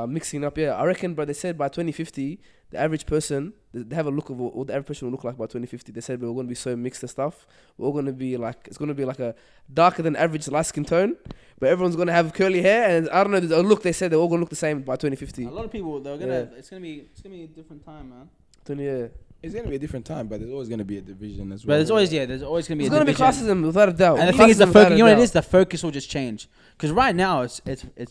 mixing up. Yeah, I reckon, bro. They said by 2050. The average person, they have a look of what the average person will look like by 2050. They said we're going to be so mixed and stuff. We're all going to be like, it's going to be like a darker than average light skin tone, but everyone's going to have curly hair. And I don't know, the look, they said they're all going to look the same by 2050. A lot of people, they're gonna. It's gonna be a different time, man. It's gonna be a different time, but there's always gonna be a division as well. But there's always gonna be. It's going to be classism without a doubt. And the thing is, the focus. You know what it is? The focus will just change. Because right now it's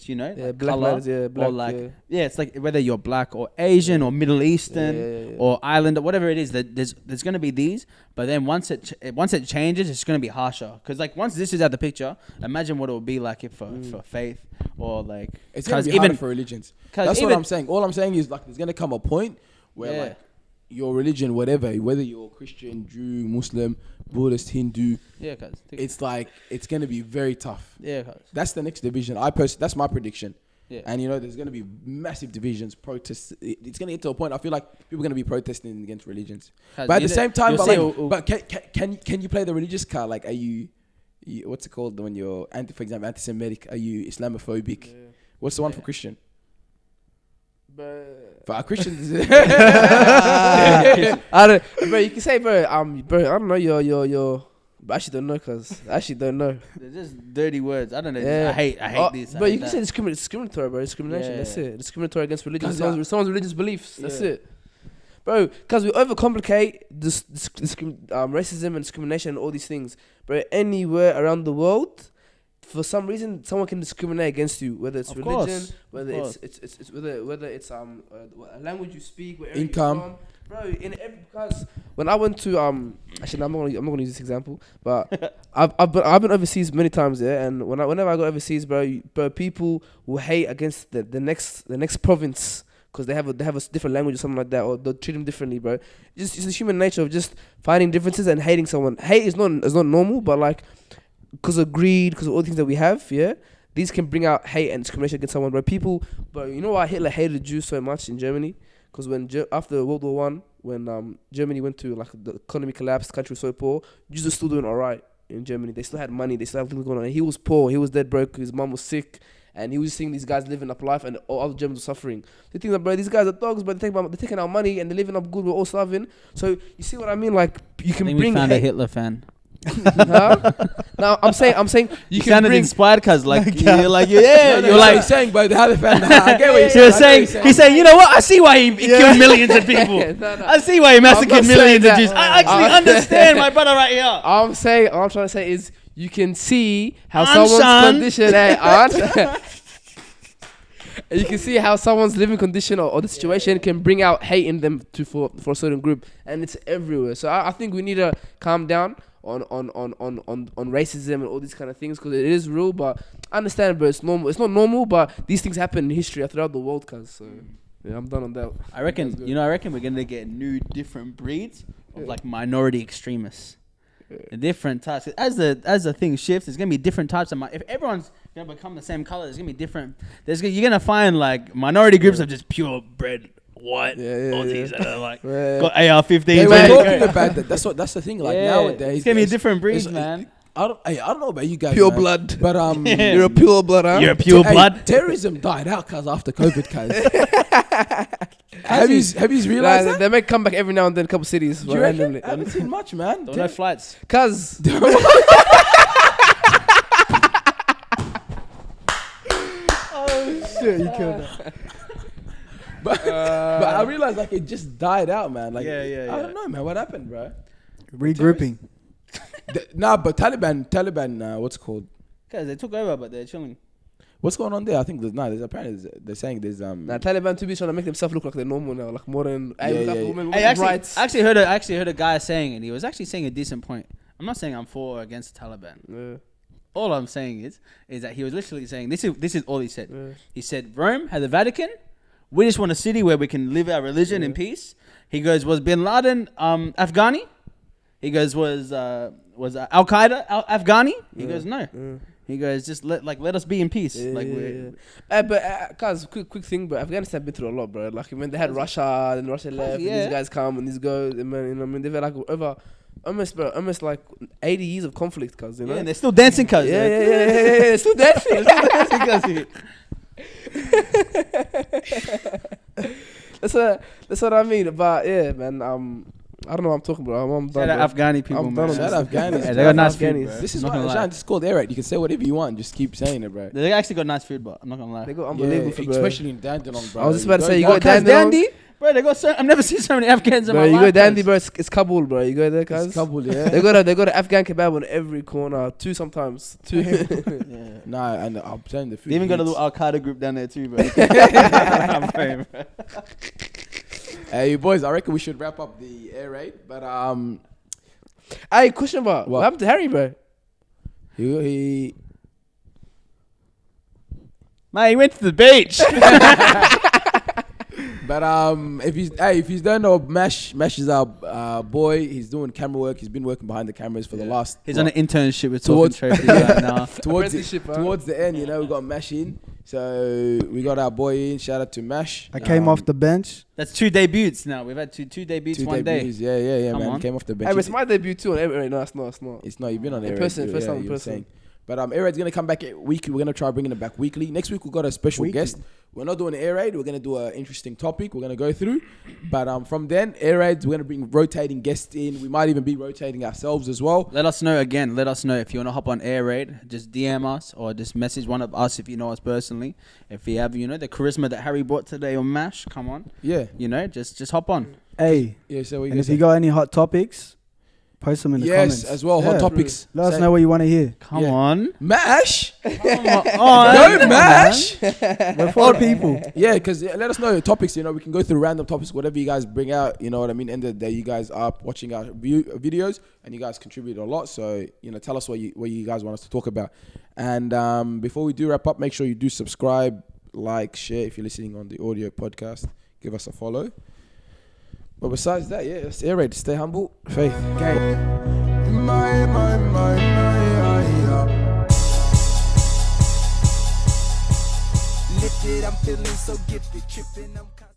you know, like black color, matters, black, or like it's like whether you're black or Asian or Middle Eastern or Islander, whatever it is. That there's gonna be these, but then once it changes, it's gonna be harsher. Because like once this is out the picture, imagine what it would be like if for faith or like it's gonna be harder for religions. That's what I'm saying. All I'm saying is like there's gonna come a point where like your religion, whatever, whether you're Christian, Jew, Muslim, Buddhist, Hindu, it's like it's gonna be very tough. That's the next division. That's my prediction. And you know, there's gonna be massive divisions, protests. It's gonna get to a point. I feel like people are gonna be protesting against religions. But at the same time, can you play the religious card? Like, are you what's it called when you're for example, anti-Semitic? Are you Islamophobic? What's the one for Christian? For our Christians, I don't, bro. You can say, bro. I don't know. You're. But I actually don't know, cause I actually don't know. They're just dirty words. I don't know. Yeah. I hate this. But you can say discriminatory, bro. Discrimination. That's it. Discriminatory against religion. Someone's religious beliefs. That's it, bro. Because we overcomplicate this racism and discrimination and all these things, bro. Anywhere around the world. For some reason, someone can discriminate against you, whether it's religion, whether it's whether it's a language you speak, where income, you're from. Bro. Because when I went to actually I'm not gonna use this example, but I've been overseas many times, and whenever I go overseas, bro, people will hate against the next province because they have a different language or something like that, or they'll treat them differently, bro. It's the human nature of just finding differences and hating someone. Hate is not normal, but like. Because of greed, because of all the things that we have, these can bring out hate and discrimination against someone. But you know why Hitler hated the Jews so much in Germany? Because after World War I, when Germany went to like the economy collapsed, country was so poor, Jews were still doing alright in Germany. They still had money, they still had things going on. And he was poor, he was dead broke, his mum was sick, and he was seeing these guys living up life, and all other Germans were suffering. They think that, bro, these guys are dogs, but they're taking our money and they're living up good. We're all starving. So you see what I mean? Like you can I think bring. we found a Hitler fan. Huh? No, I'm saying you can sounded bring. inspired, cause like you're like No, you're like. he's saying, but how they found I get what you're He was saying. saying, he's saying, you know what? I see why he killed millions of people. No. I see why he massacred not saying millions of that. Jews. I actually understand my brother right here. All I'm trying to say is you can see how Anshan. someone's condition. You can see how someone's living condition or the situation can bring out hate in them for a certain group, and it's everywhere. So I think we need to calm down on racism and all these kind of things, because it is real. But I understand, bro. It's normal. It's not normal, but these things happen in history throughout the world, cuz. So yeah, I'm done on that. I reckon we're gonna get new different breeds of like minority extremists. Different types. As the thing shifts, there's gonna be different types of. If everyone's gonna become the same color, there's gonna be different. You're gonna find like minority groups of just purebred white Aussies that are like got AR-15s. They were ready to talking go. about that. That's the thing. Like nowadays, it's gonna be a different breed, it's- man. I don't know about you guys. Pure man, blood. but You're a pure blood, huh? You're a pure Hey, blood. terrorism died out, cuz after COVID, cuz. have you realized that? They may come back every now and then, a couple cities. Do you reckon? randomly. I haven't seen much, man. No flights. Cuz. Shit, you killed that. but I realized like it just died out, man. Like Yeah. I don't know, man. What happened, bro? Regrouping. Nah, but Taliban. What's it called? Guys, they took over, but they're chilling. What's going on there? I think there's apparently they're saying there's Nah, Taliban to be trying to make themselves look like they're normal now, like modern. Hey, Yeah, like yeah. women I rights. actually heard a guy saying it. He was actually saying a decent point. I'm not saying I'm for or against the Taliban. Yeah. All I'm saying is that he was literally saying this is all he said. Yeah. He said Rome had the Vatican. We just want a city where we can live our religion in peace. He goes, was Bin Laden Afghani? He goes, was Al Qaeda Afghani? He goes, no. He goes, just let us be in peace. But guys, quick thing, bro. Afghanistan been through a lot, bro. Like when they had Russia, then Russia left, and these guys come and these go, and man, you know, I mean, they've had like over almost like 80 years of conflict, cuz, you know. Yeah, and they're still dancing, cuz. Yeah. Still dancing. That's what I mean. But yeah, man. I don't know what I'm talking about. I'm done. Shout out bro. Afghani people, I'm man. done Shout out Afghanis. Yeah, they got nice Afghanis. food, bro. This is Not why gonna lie. Sean, it's called air raid. You can say whatever you want. Just keep saying it, bro. They actually got nice food, but I'm not gonna lie. They got Yeah, unbelievable food, bro. especially in Dandenong, bro. I was just about to say, you go go Dandenong. Bro, they got so I've never seen so many Afghans in Bro, my you life. go Dandy, cuz. bro. It's Kabul, bro. You go there, guys. It's Kabul, yeah. They got an Afghan kebab on every corner. Two sometimes. Two. Yeah. Nah, and I'm saying the food. They even got a hits. little Al Qaeda group down there too, bro. I'm playing, bro. Hey, boys, I reckon we should wrap up the air raid. But Hey, question about What? what happened to Harry, bro? he Man, he went to the beach. But if you don't know, Mash is our boy. He's doing camera work. He's been working behind the cameras for the last. He's on an internship with Towards- Talking Trophy right now. Apprenticeship, huh? towards the end, you know, we got Mash in. So we got our boy in. Shout out to Mash. I came off the bench. That's 2 debuts now. We've had two debuts 2 one day. debuts. Yeah, Come man. on. Came off the bench. Hey, but it's my debut too on every. No, it's not. It's not. You've been on In air person, raid, first yeah, time in you were person. saying. But air raid's gonna come back weekly. We're gonna try bringing it back weekly. Next week we got a special Weekly. guest. We're not doing an air raid. We're gonna do an interesting topic. We're gonna go through. But from then air raids, we're gonna bring rotating guests in. We might even be rotating ourselves as well. Let us know again. Let us know if you want to hop on Air Raid. Just DM us or just message one of us if you know us personally. If you have, the charisma that Harry brought today on MASH, come on. Yeah. Just hop on. Hey, Yeah. So we and if you got any hot topics, post them in the comments. as well. Hot Yeah. topics. Let us Say- know what you want to hear. Come Yeah. on. Mash. Oh, Go Mash. We're for the people. Yeah, because let us know your topics. We can go through random topics, whatever you guys bring out. You know what I mean. End of the day, you guys are watching our videos, and you guys contribute a lot. So tell us what you guys want us to talk about. And before we do wrap up, make sure you do subscribe, like, share. If you're listening on the audio podcast, give us a follow. But besides that, yeah, it's air raid. Stay humble, faith. Lifted, I'm feeling so gifted, tripping, I'm